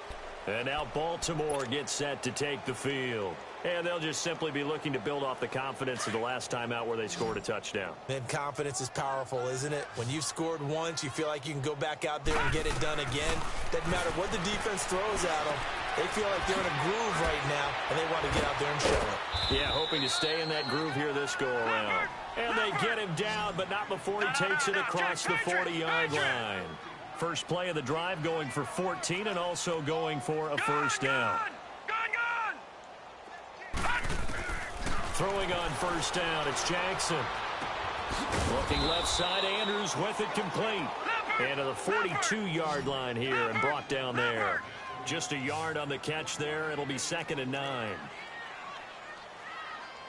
And now Baltimore gets set to take the field. And they'll just simply be looking to build off the confidence of the last time out where they scored a touchdown. And confidence is powerful, isn't it? When you've scored once, you feel like you can go back out there and get it done again. Doesn't matter what the defense throws at them. They feel like they're in a groove right now, and they want to get out there and show it. Yeah, hoping to stay in that groove here this go-around. And they get him down, but not before he takes it across the 40-yard line. First play of the drive going for 14 and also going for a first down. Throwing on first down, it's Jackson. Looking left side, Andrews with it complete. And to the 42-yard line here and brought down there. Just a yard on the catch there. It'll be 2nd and 9.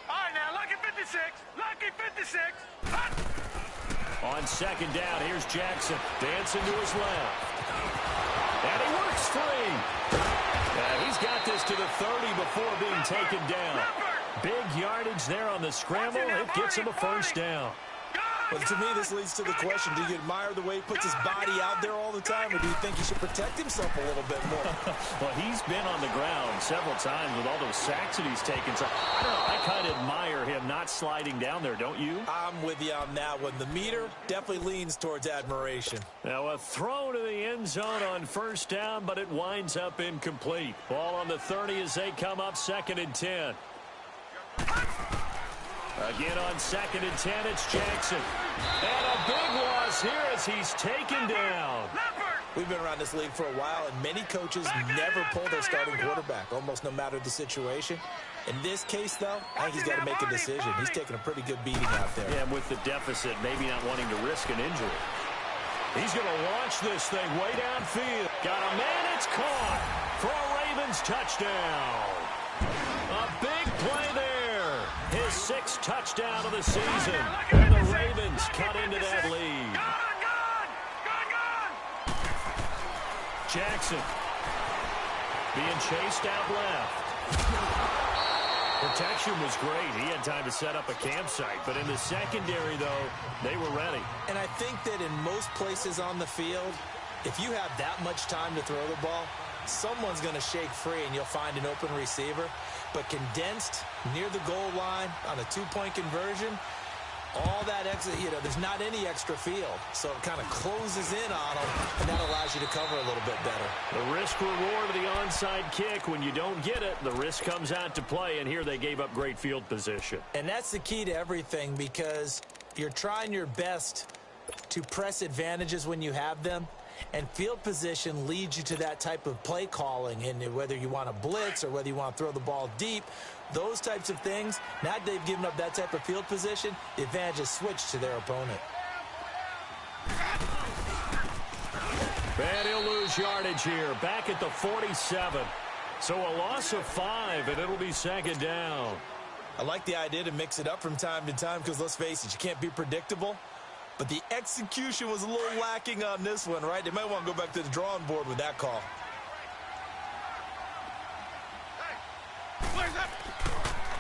All right, now, lucky 56. Lucky 56. On 2nd down, here's Jackson. Dancing to his left. And he works free. And he's got this to the 30 before being taken down. Big yardage there on the scramble. It gets him a first down. But to me, this leads to the question, do you admire the way he puts his body out there all the time, or do you think he should protect himself a little bit more? Well, he's been on the ground several times with all those sacks that he's taken. So, I don't know, I kind of admire him not sliding down there, don't you? I'm with you on that one. The meter definitely leans towards admiration. Now, a throw to the end zone on first down, but it winds up incomplete. Ball on the 30 as they come up 2nd and 10. Again on 2nd and 10, it's Jackson. And a big loss here as he's taken down. We've been around this league for a while, and many coaches never pull their starting quarterback, almost no matter the situation. In this case, though, I think he's got to make a decision. He's taking a pretty good beating out there. Yeah, with the deficit, maybe not wanting to risk an injury. He's going to launch this thing way downfield. Got a man, it's caught for a Ravens touchdown. A big play there. His 6th touchdown of the season. And the Ravens cut into that lead. Jackson being chased out left. Protection was great. He had time to set up a campsite. But in the secondary, though, they were ready. And I think that in most places on the field, if you have that much time to throw the ball, someone's going to shake free and you'll find an open receiver. But condensed near the goal line on a 2-point conversion, all that extra, there's not any extra field. So it kind of closes in on them, and that allows you to cover a little bit better. The risk reward of the onside kick. When you don't get it, the risk comes out to play, and here they gave up great field position. And that's the key to everything, because you're trying your best to press advantages when you have them. And field position leads you to that type of play calling, and whether you want to blitz or whether you want to throw the ball deep, those types of things. Now that they've given up that type of field position, the advantage is switched to their opponent. And he'll lose yardage here, back at the 47. So a loss of 5, and it'll be 2nd down. I like the idea to mix it up from time to time because, let's face it, you can't be predictable. But the execution was a little lacking on this one, right? They might want to go back to the drawing board with that call.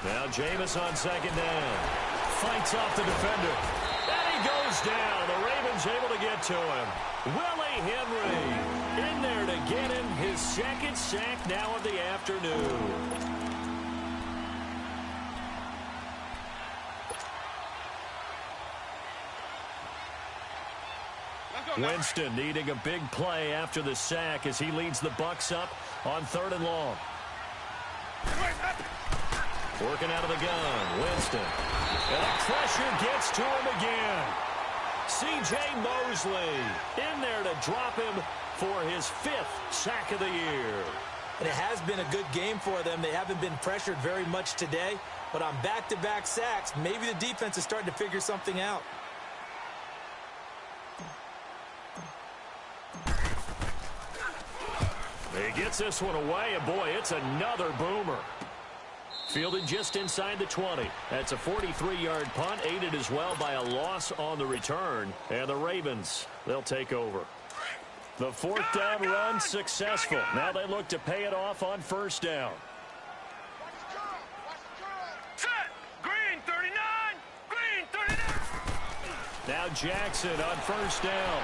Now Jameis on 2nd down. Fights off the defender. And he goes down. The Ravens able to get to him. Willie Henry in there to get him his 2nd sack now of the afternoon. Winston needing a big play after the sack as he leads the Bucs up on 3rd and long. Working out of the gun, Winston. And the pressure gets to him again. C.J. Mosley in there to drop him for his 5th sack of the year. And it has been a good game for them. They haven't been pressured very much today, but on back-to-back sacks, maybe the defense is starting to figure something out. He gets this one away, and boy, it's another boomer. Fielded just inside the 20. That's a 43-yard punt, aided as well by a loss on the return. And the Ravens, they'll take over. The 4th down run successful. Now they look to pay it off on 1st down. Set! Green 39! Green 39! Now Jackson on 1st down.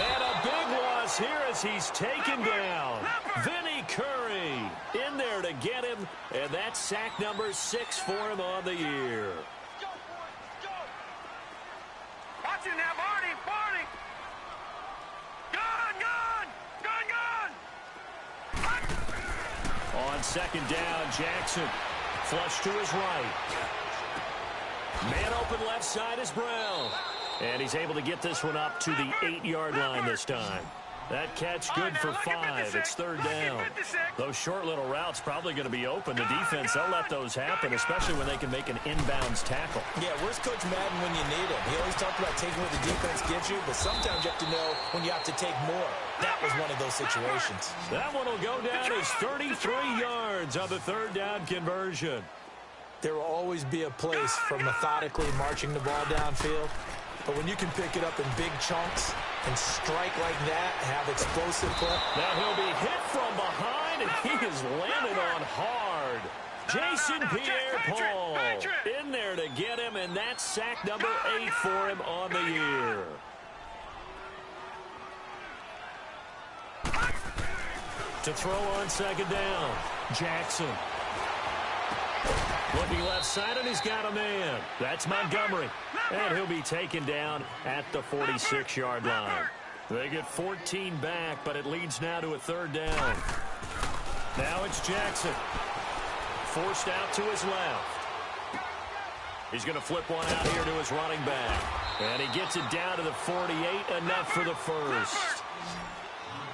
And a big loss here as he's taken down. Vinny Curry in there to get him, and that's sack number 6 for him on the year. Watch it now, Barney! Barney! Gun! On 2nd down, Jackson flush to his right. Man open left side is Brown. And he's able to get this one up to the 8-yard line this time. That catch good for 5. It's third down. Those short little routes probably going to be open. The defense, they'll let those happen, especially when they can make an inbounds tackle. Yeah, where's Coach Madden when you need him? He always talked about taking what the defense gives you, but sometimes you have to know when you have to take more. That was one of those situations. That one will go down as 33 yards on the third down conversion. There will always be a place for methodically marching the ball downfield. But when you can pick it up in big chunks and strike like that, have explosive play. Now he'll be hit from behind, and he is landed on hard. Jason Pierre-Paul in there to get him, and that's sack number 8 for him on the year. To throw on second down, Jackson. Looking left side, and he's got a man. That's Montgomery. And he'll be taken down at the 46-yard line. They get 14 back, but it leads now to a third down. Now it's Jackson. Forced out to his left. He's going to flip one out here to his running back. And he gets it down to the 48, enough for the first.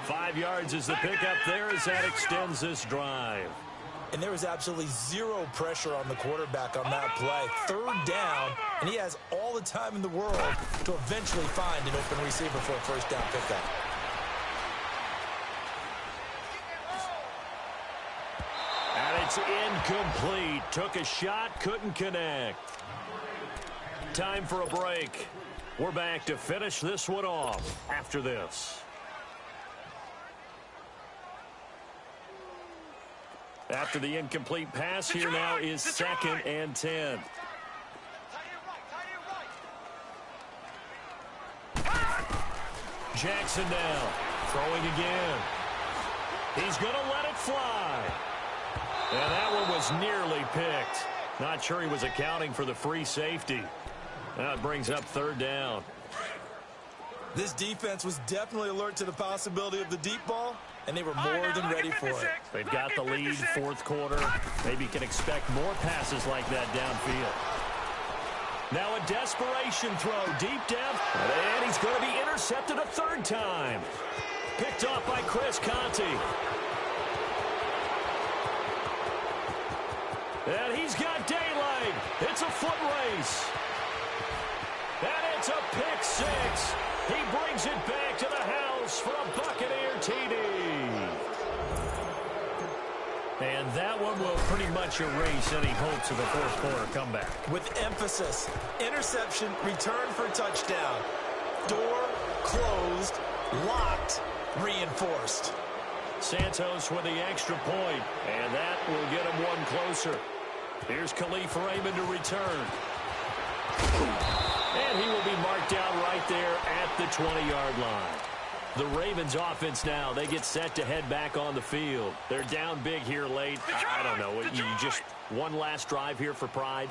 5 yards is the pickup there as that extends this drive. And there was absolutely zero pressure on the quarterback on that play. Third down, and he has all the time in the world to eventually find an open receiver for a first down pickup. And it's incomplete. Took a shot, couldn't connect. Time for a break. We're back to finish this one off after this. After the incomplete pass, here now is 2nd and 10. Jackson now, throwing again. He's going to let it fly. And that one was nearly picked. Not sure he was accounting for the free safety. Now it brings up third down. This defense was definitely alert to the possibility of the deep ball, and they were more than ready for it. They've got the lead, fourth quarter. Maybe can expect more passes like that downfield. Now a desperation throw deep down, and he's going to be intercepted a third time. Picked off by Chris Conte. And he's got daylight. It's a foot race. And it's a pick six. He brings it back to the house for a Buccaneer TD. And that one will pretty much erase any hopes of a fourth quarter comeback. With emphasis, interception, return for touchdown. Door closed, locked, reinforced. Santos with the extra point, and that will get him one closer. Here's Khalif Raymond to return. And he will be marked down right there at the 20-yard line. The Ravens offense now, they get set to head back on the field. They're down big here late. I don't know. You just one last drive here for pride?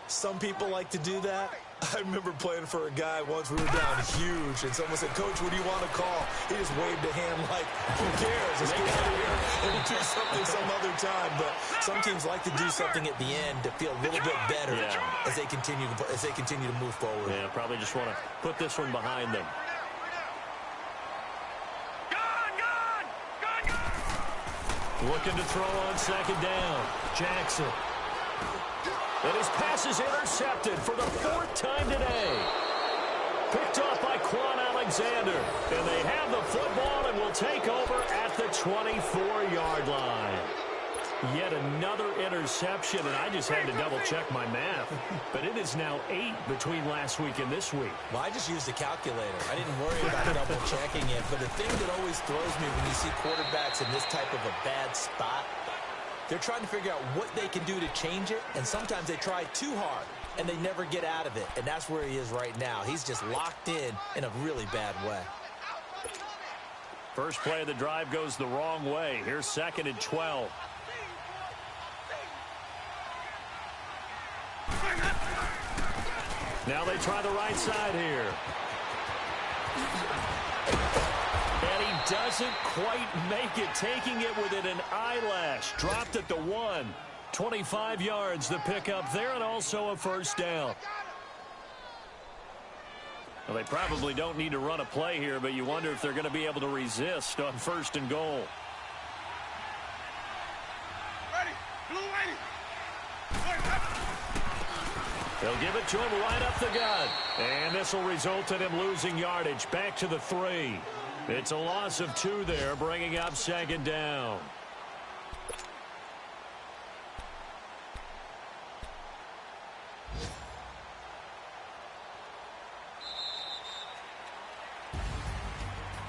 Some people like to do that. I remember playing for a guy once. We were down huge, and someone said, "Coach, what do you want to call?" He just waved a hand like, "Who cares? Let's get out of here and do something some other time." But some teams like to do something at the end to feel a little bit better as they continue to move forward. Yeah, probably just want to put this one behind them. Looking to throw on second down. Jackson. And his pass is intercepted for the fourth time today. Picked off by Quan Alexander. And they have the football and will take over at the 24-yard line. Yet another interception, and I just had to double-check my math. But it is now 8 between last week and this week. Well, I just used a calculator. I didn't worry about double-checking it. But the thing that always throws me when you see quarterbacks in this type of a bad spot, they're trying to figure out what they can do to change it, and sometimes they try too hard, and they never get out of it. And that's where he is right now. He's just locked in a really bad way. First play of the drive goes the wrong way. Here's 2nd and 12. Now they try the right side here. And he doesn't quite make it, taking it within an eyelash. Dropped at the 1. 25 yards the pickup there, and also a first down. Well, they probably don't need to run a play here, but you wonder if they're going to be able to resist on 1st and goal. Ready, blue lady. They'll give it to him right up the gut. And this will result in him losing yardage. Back to the 3. It's a loss of 2 there, bringing up 2nd down.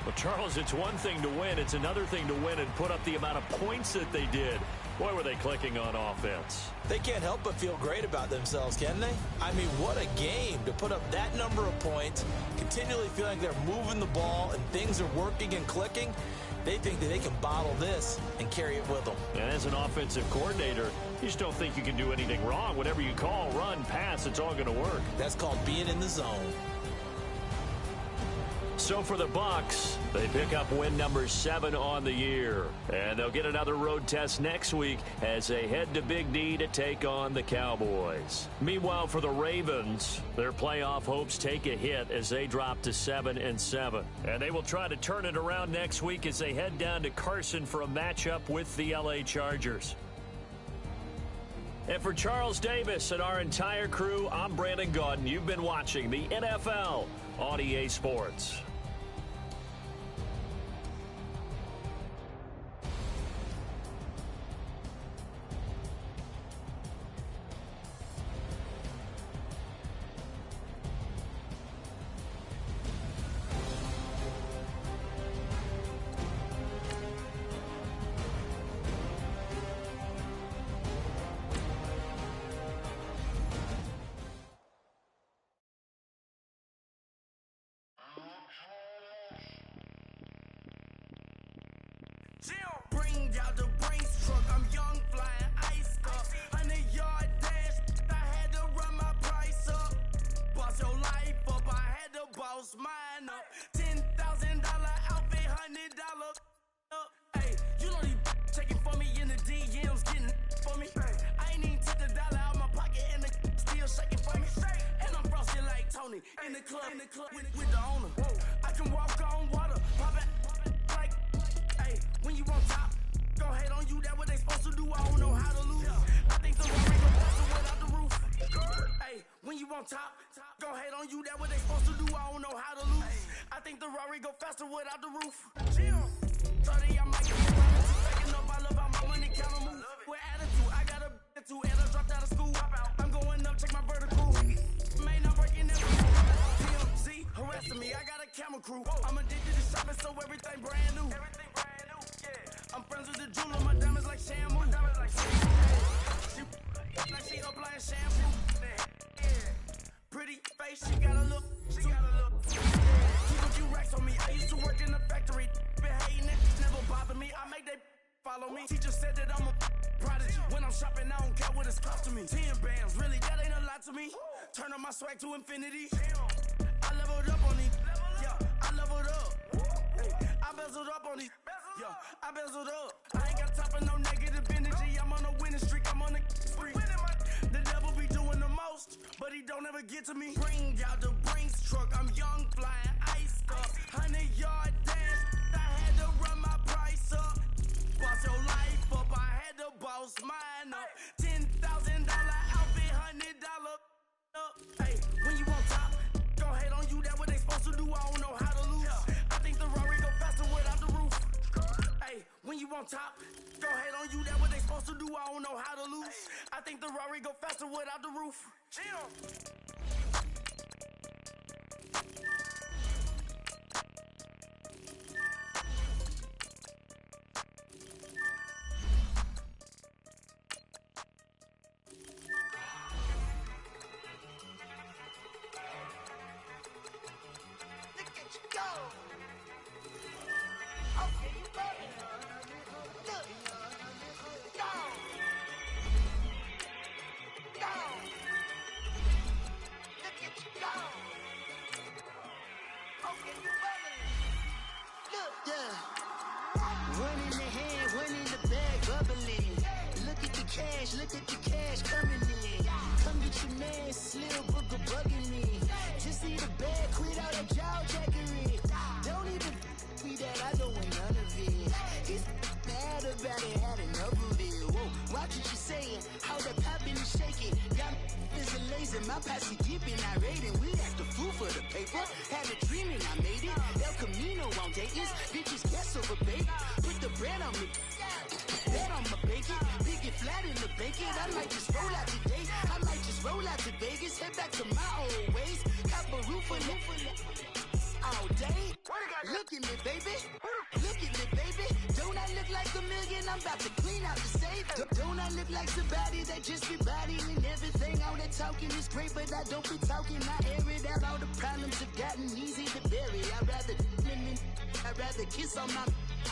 Well, Charles, it's one thing to win. It's another thing to win and put up the amount of points that they did. Boy, were they clicking on offense. They can't help but feel great about themselves, can they? I mean, what a game to put up that number of points, continually feeling like they're moving the ball and things are working and clicking. They think that they can bottle this and carry it with them. And as an offensive coordinator, you just don't think you can do anything wrong. Whatever you call, run, pass, it's all going to work. That's called being in the zone. So for the Bucs, they pick up win number 7 on the year. And they'll get another road test next week as they head to Big D to take on the Cowboys. Meanwhile, for the Ravens, their playoff hopes take a hit as they drop to 7-7. And they will try to turn it around next week as they head down to Carson for a matchup with the LA Chargers. And for Charles Davis and our entire crew, I'm Brandon Gaudin. You've been watching the NFL on EA Sports. Bring out the brains truck, I'm young, flying ice up. 100-yard dash, I had to run my price up. Boss your life up, I had to boss mine up. $10,000 outfit, $100 up. Hey, you know these checking for me in the DMs, getting for me. I ain't even took the dollar out my pocket and the still shaking for me. And I'm frosted like Tony in the club with the owner. I can walk on water, pop it like, hey, when you on top. Go hate on you, that what they supposed to do, I don't know how to lose. I think the Rory go faster without the roof. Hey, when you on top, go hate on you, that what they supposed to do, I don't know how to lose. I think the Rory go faster without the roof. 30, I might get around to taking up, I love how my money count on move. With attitude, I got a attitude, and I dropped out of school. I'm going up, check my vertical. May not breaking every TMZ harassing me, I got a camera crew. I'm addicted to shopping, so everything brand new. I'm friends with the jeweler, my diamonds like shampoo. She applying shampoo. Pretty face, she got a look. Keep a few racks on me. I used to work in the factory. Been hating it, never bother me. I make they follow me. Teacher said that I'm a prodigy. When I'm shopping, I don't care what it's costing me. 10 bands, really, that ain't a lot to me. Turn up my swag to infinity. I leveled up on these. Yeah, I leveled up. I bezeled up on these. Yeah, I bezeled up. I ain't got time for no negative energy. I'm on a winning streak. I'm on a spree. The devil be doing the most, but he don't ever get to me. Bring out the brains truck. I'm young, flying ice up. 100-yard dash. I had to run my price up. Boss your life up. I had to boss mine up. $10,000 outfit, $100 up. Hey, when you on top, go hate on you. That what they supposed to do. I don't know how to lose. I think the Rory go faster without the roof. Hey, when you on top, go hate on you. That what they supposed to do. I don't know how to lose. I think the Rory go faster without the roof. Look at you go. Okay, you better. Look. Go. Go. Look at you go. Okay, you better. Look. Yeah. One in the hand, one in the bag, bubbling. Look at the cash coming in. done with your man, Slim Booker bugging me. Just need a bag, quit all that jaw jackery. Don't even me that, I don't want none of it. He's mad about it, had enough of it. Whoa, watch what you saying, how that poppin' and shaking. Got is a lazy, my posse deep and I raiding. We act a fool for the paper, had a dream and I made it. El Camino on Dayton's, bitches guess over baby. Put the bread on me, bet on my bacon. Big it flat in the bacon, I might just roll out today. I might just roll out to Vegas, head back to my old ways. Cop a roof for all day. Look at me, baby. Look at me, baby. Don't I look like a million? I'm about to clean out the safe. Don't I look like somebody that just be bodying everything? All that talking is great, but I don't be talking. I air it out. All the problems have gotten easy to bury. I'd rather kiss on my.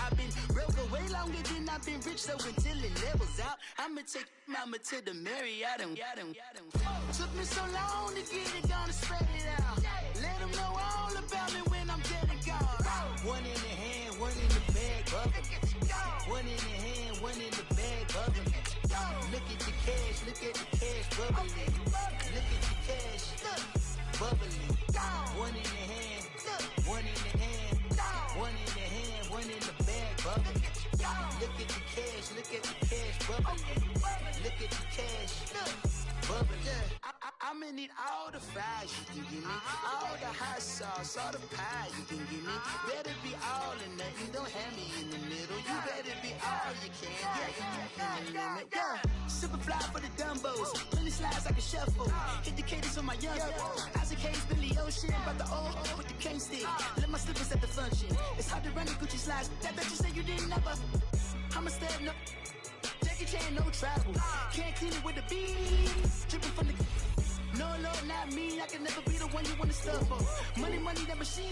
I've been broke way longer than I've been rich, so until it levels out, I'ma take mama to the Marriott. Took me so long to get it, gonna spread it out. Let them know all about me when I'm dead and gone. One in the hand, one in the bag, bubbling. One in the hand, one in the bag, bubbling. Look at the cash, look at the cash, bubbling. Look at the cash, bubbling. One in the hand, one in the hand, one in the hand, one in the bag, bubbling. Look at the cash, look at the cash, bubbling. Look at the cash, bubbling. I'ma need all the fries you can give me, all the hot sauce, all the pie you can give me. Better be all or nothing, don't have me in the middle. You better be all you can, yeah. Super fly for the Dumbos, plenty slides like a shuffle. Hit the cadence on my young Isaac Hayes, Billy Ocean, about the old with the cane stick. Let my slippers at the function. It's hard to run the Gucci slides. That bet you say you didn't never. I'ma step no. Jackie Chan, no travel. Can't clean it with the beat. Dripping from the. No, Lord, not me. I can never be the one you wanna stuff for. Money, that machine.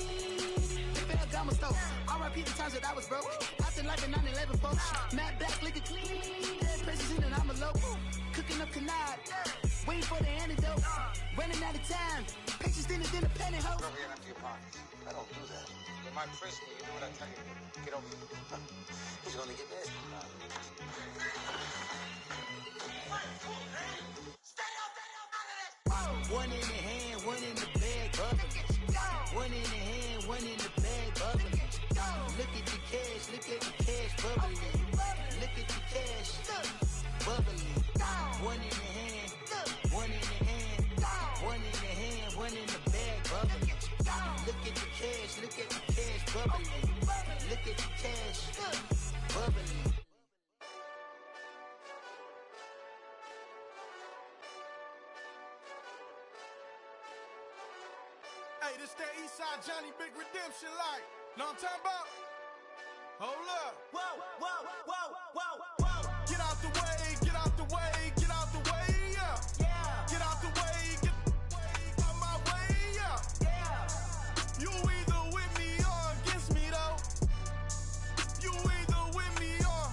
They fell gamma stove. R.I.P. the times that I was broke. Out the life in 9/11, folks. Mad black, liquor clean. Dead places in and I'm a local. Cooking up canard. Waiting for the antidote. Running out of time. Patience thinner than a penny hoe. Over here in a few pockets. I don't do that. You might frisk me. You do what I tell you. Get over here. He's gonna get this. One in the hand, one in the bag, bubbling. One in the hand, one in the bag, bubbling. Look at the cash, look at the cash, bubbling. Look at the cash, bubbling. One in the hand, one in the hand, one in the hand, one in the bag, bubbling. Look at the cash, look at the cash, bubbling. Look at the cash, bubbling. Hey, this that Eastside Johnny Big Redemption like. Know what I'm talking about? Hold up. Whoa, whoa, whoa, whoa, whoa. Get out the way, get out the way, get out the way, yeah. Yeah. Get out the way, get out my way, yeah. Yeah. You either with me or against me, though. You either with me or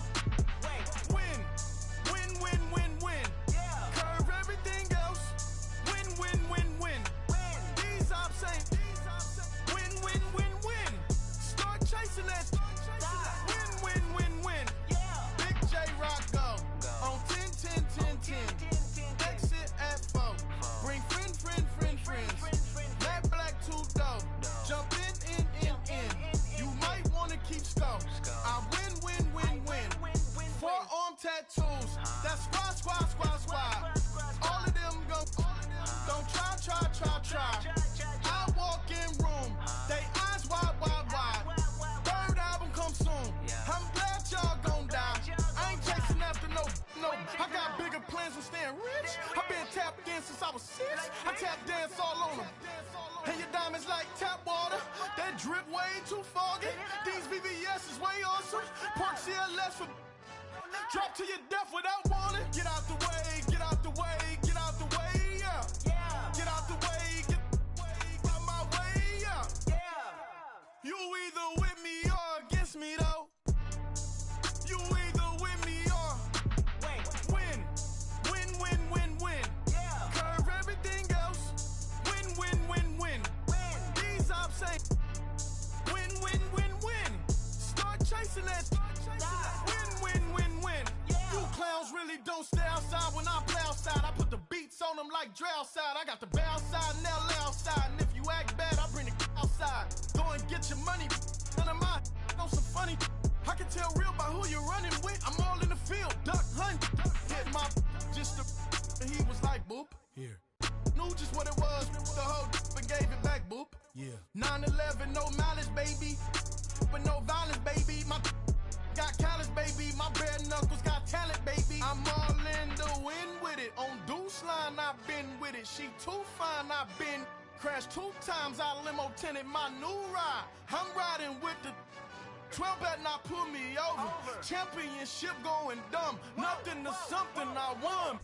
win. Win, win, win, win. Yeah. Curve everything else. Win, win, win, win. These ops ain't. Win, win, win, win. Start chasing that. Win, win, win, win. Yeah. Big J Rock go. On 10, 10, 10, 10. Exit at 4. Bring friends. Matt Black 2 dope. Jump in. You might wanna keep scope. I win. Forearm tattoos. That's squad. All of them go. Don't try. I walk in room. They eyes wide. Third album come soon. I'm glad y'all gon' die. I ain't chasing after no. I got bigger plans than staying rich. I've been tapped in since I was 6. I tap dance all on them. And your diamonds like tap water. That drip way too foggy. These VVS is way awesome. Pork CLS for. Drop to your death without warning. Get out the way, get out the way, get out the way, yeah. Get out the way, get out my way, yeah. You either with me or against me, though. You either with me or win. Win. Curve everything else. Win. These ops ain't. Win. Start chasing that. Win. You clowns really don't stay outside when I play outside. I put the beats on them like Dre outside. I got the bow side and LA outside. And if you act bad, I bring the outside. Go and get your money. None of my know some funny. I can tell real by who you're running with. I'm all in the field, duck hunt. Hit my just and he was like, boop. Here. Knew just what it was. The whole and gave it back, boop. Yeah. 9/11, no malice, baby. But no violence, baby. My got callous, baby. My bare knuckles got talent, baby. I'm all in the wind with it. On Deuce line, I've been with it. She too fine, I've been crashed 2 times. I limo tinted my new ride. I'm riding with the 12 better not pull me over. Championship going dumb. Nothing to something I won.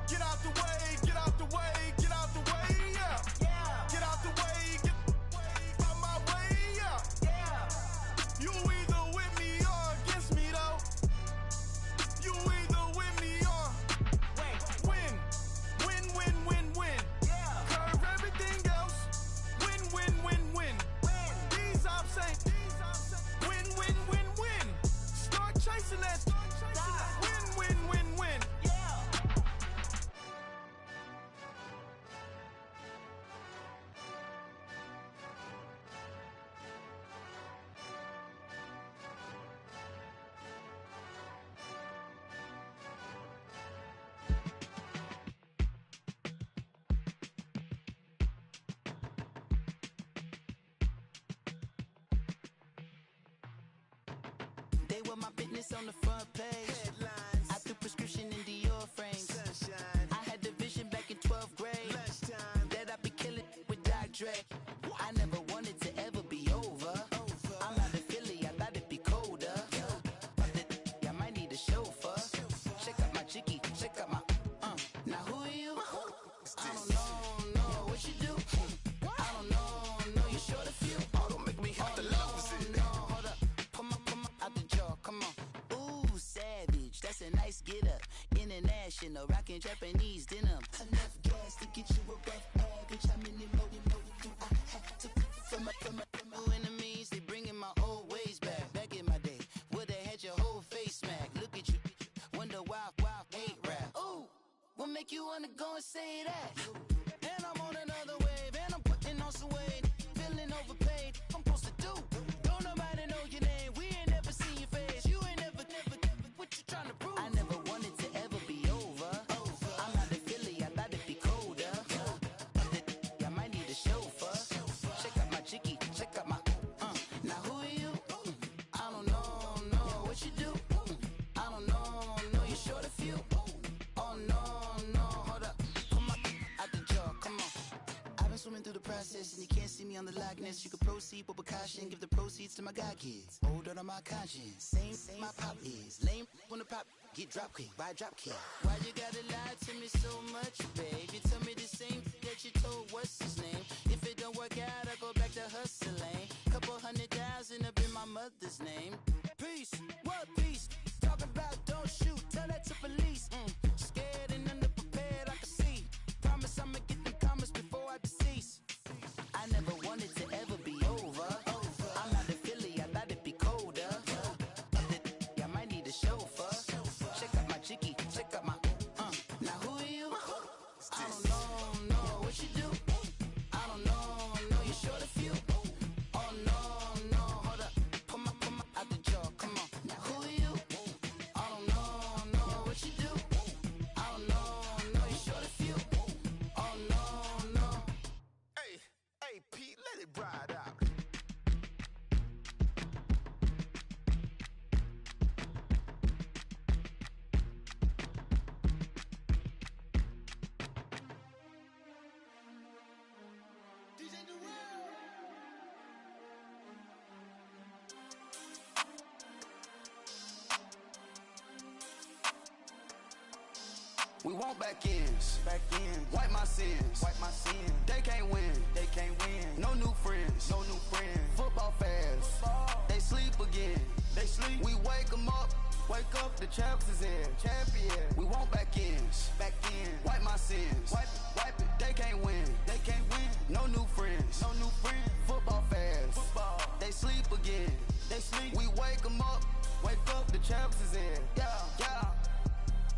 Get out the way, get out the way, get out the way, yeah. Get out the way, get out my way, yeah. You either with me or against me, though. You either with me or win. Win, win, win, win. Curve everything else. Win, win, win, win. These I'm saying. Win, win, win, win. Start chasing that. Win, win, win, win. They were my business on the front page. Headlines. I threw prescription in Dior frames. Sunshine. I had the vision back in 12th grade. Lunchtime. That I'd be killing with Dr. Dre. I never wanted to ever be over. I'm out of Philly, I thought it'd be colder. I might need a chauffeur. Check out my chicky, check out my Now who are you? I don't know what you do. I don't know you're short a few. Oh, don't make me have to lose it. No, hold up. Pull my out the jaw, come on. Ooh, savage, that's a nice get up. International, rockin' Japanese denim. Enough gas to get you a rough average. How many more do I have to from my enemies? They bringing my old ways back. Back in my day, would've had your whole face smacked. Look at you, wonder why hate rap. Ooh, what make you wanna go and say that? And I'm on another wave, and I'm putting on some weight. Feeling overpaid, I'm supposed to do. Don't nobody know your name, we ain't never seen your face. You ain't never, what you trying to prove? I never wanted to ever be over. I'm out of Philly, I thought it'd be colder. I might need a chauffeur. Check out my chicky, check out my Now who are you? I don't know what you do. I don't know you're short a few. Oh no, hold up. Come on, out the jaw, come on. I've been swimming through the process and you can't see me on the Loch Ness. You can proceed with caution, give the proceeds to my god kids. Hold on my conscience, same my pop is. Lame when the pop get drop quick, buy drop kick. Why you gotta lie to me so much, babe? You tell me the same that you told what's his name. If it don't work out, I go back to hustling. Couple 100,000 up in my mother's name. Peace, what peace? Talk about don't shoot, tell that to police. Scared and underprepared, I can see. Promise I'ma get them comments before I decease. I never wanted to ever be over. I'm out of Philly, I thought it'd be colder. I might need a chauffeur. Check out my chicky, check out my Now who are you? I don't know what you do. I don't know you're short a few. Oh no, hold up. Pull my out the jaw, come on. Now who are you? I don't know what you do. I don't know you're short a few. Oh no. Hey, Pete, let it ride out. We want back ends. Wipe my sins. They can't win. No new friends. Football fans. They sleep again. We wake them up. The champs is in. We want back ends. Wipe my sins. Wipe it. They can't win. No new friends. Football fans. They sleep again. We wake them up. The champs is in. Yeah.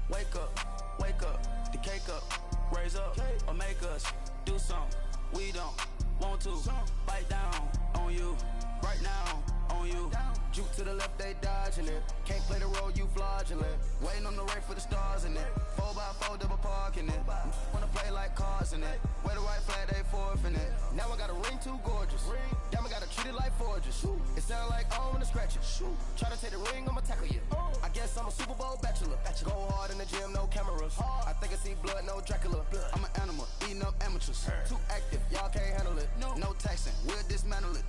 Wake up. Wake up, the cake up, raise up, or make us do something we don't want to. Bite down on you, right now on you. Juke to the left, they dodging it. Can't play the role, you fraudulent. Waiting on the right for the stars in it. 4x4 double parking it. Wanna play like cars in it. Wear the right flag, they forfeiting it. Now I got a ring too gorgeous. Damn, I gotta treat it like forges. It sound like I wanna scratch it. Try to take the ring, I'ma tackle you. I guess I'm a Super Bowl bachelor. Go hard in the gym, no cameras. I think I see blood, no Dracula. I'm an animal, eating up amateurs. Too active, y'all can't handle it. No taxing, we'll dismantle it.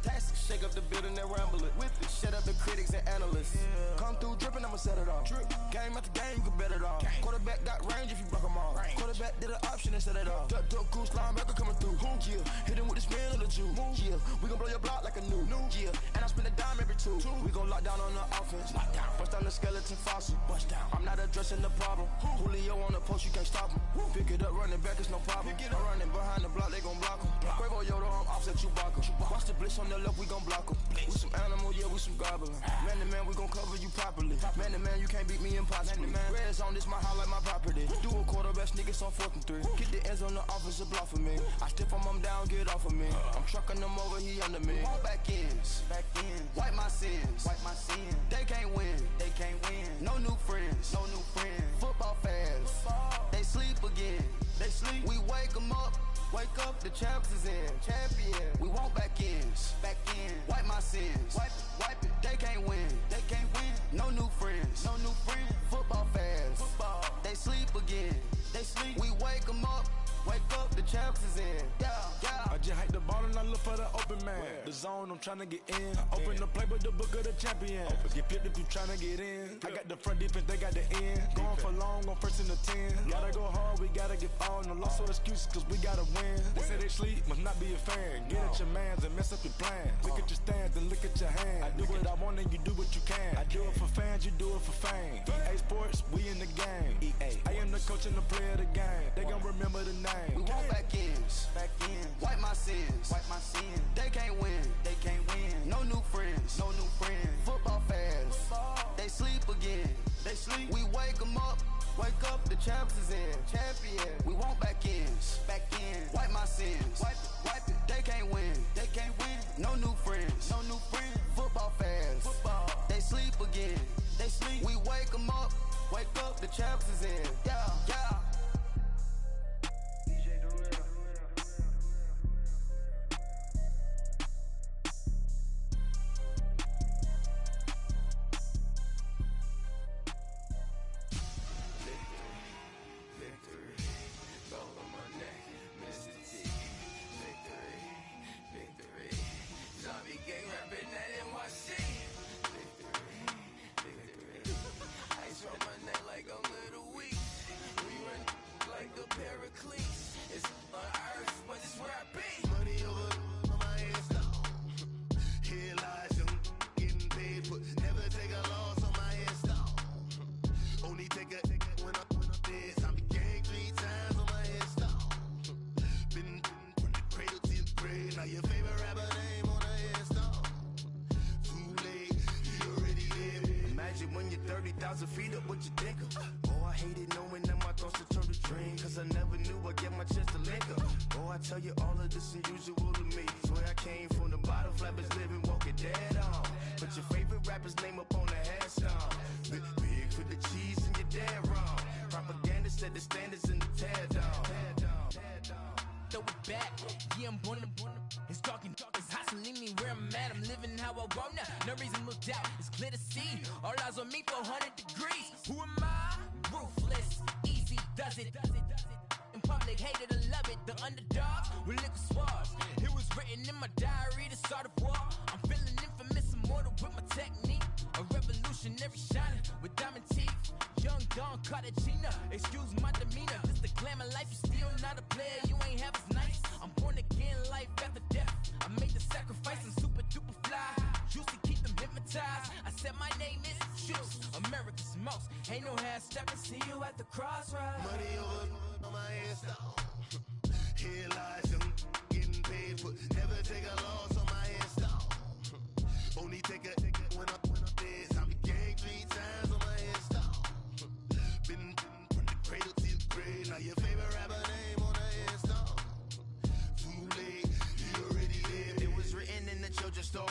Shake up the building and ramble it. Shut up the critics and analysts. Come through dripping, I'ma set it off. Game after game, you can bet it off. Quarterback got range if you block them all. Quarterback did an option and set it off. Duck goose linebacker coming through. Yeah, hit him with the spin of the Jew. Yeah, we gon' blow your block like a new. Yeah, and I spend a dime every two. We gon' lock down on the offense. Bust down the skeleton fossil. I'm not addressing the problem. Julio on the post, you can't stop him. Pick it up, running back, it's no problem. I'm running behind the block, they gon' block him. Quavo Yoda, I'm offset Chewbacca. Watch the blitz on the left, we gon' block him. We some animal, yeah, we some gobbler. Man to man, we gon' cover you properly. Man to man, you can't beat me impossibly. Red zone, this my highlight, my property. Do a quarterback, niggas on 4th and 3. Get the ends on the offensive block for me. I stiff him down, get off of me. I'm trucking them over, he under me. All back ends, wipe my sins, They can't win, No new friends, Football fans, they sleep again. We wake them up. Wake up, the champs is in. Champion. We want back ends. Wipe my sins. Wipe it. They can't win. No new friends. Football fans. They sleep again. We wake them up. Wake up, the champs is in. Yeah. I just hike the ball and I look for the open man. The zone, I'm trying to get in. Open the playbook, the book of the champion. Get flipped if you trying to get in. I got the front defense, they got the end. Going for long, on 1st and the 10. Gotta go hard, we gotta get all. No loss or excuses, cause we gotta win. They say they sleep, must not be a fan. Get at your mans and mess up your plans. Look at your stands and look at your hands. I do what I want and you do what you can. I do it for fans, you do it for fame. EA Sports, we in the game. I am the coach and the player of the game. They gon' remember the name. We want back ends. Wipe my sins. They can't win. No new friends. Football fans. They sleep again. We wake them up. Wake up, the champs is in. Champion. We want back ends. Wipe my sins. Wipe it. They can't win. No new friends. Football fans. They sleep again. We wake them up. Wake up, the champs is in. Yeah.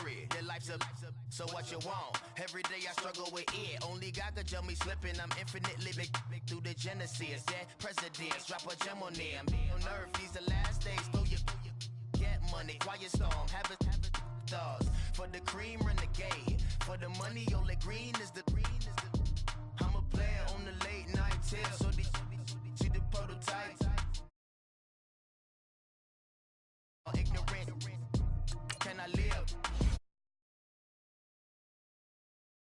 period. Your life's a so what you want? Every day I struggle with it. Only God could tell me slipping. I'm infinitely big through the genesis. Dead presidents, drop a gem on them. On earth, these the last days. Throw your get money, quiet storm, have a thoughts. For the cream, renegade. For the money, only green is the green.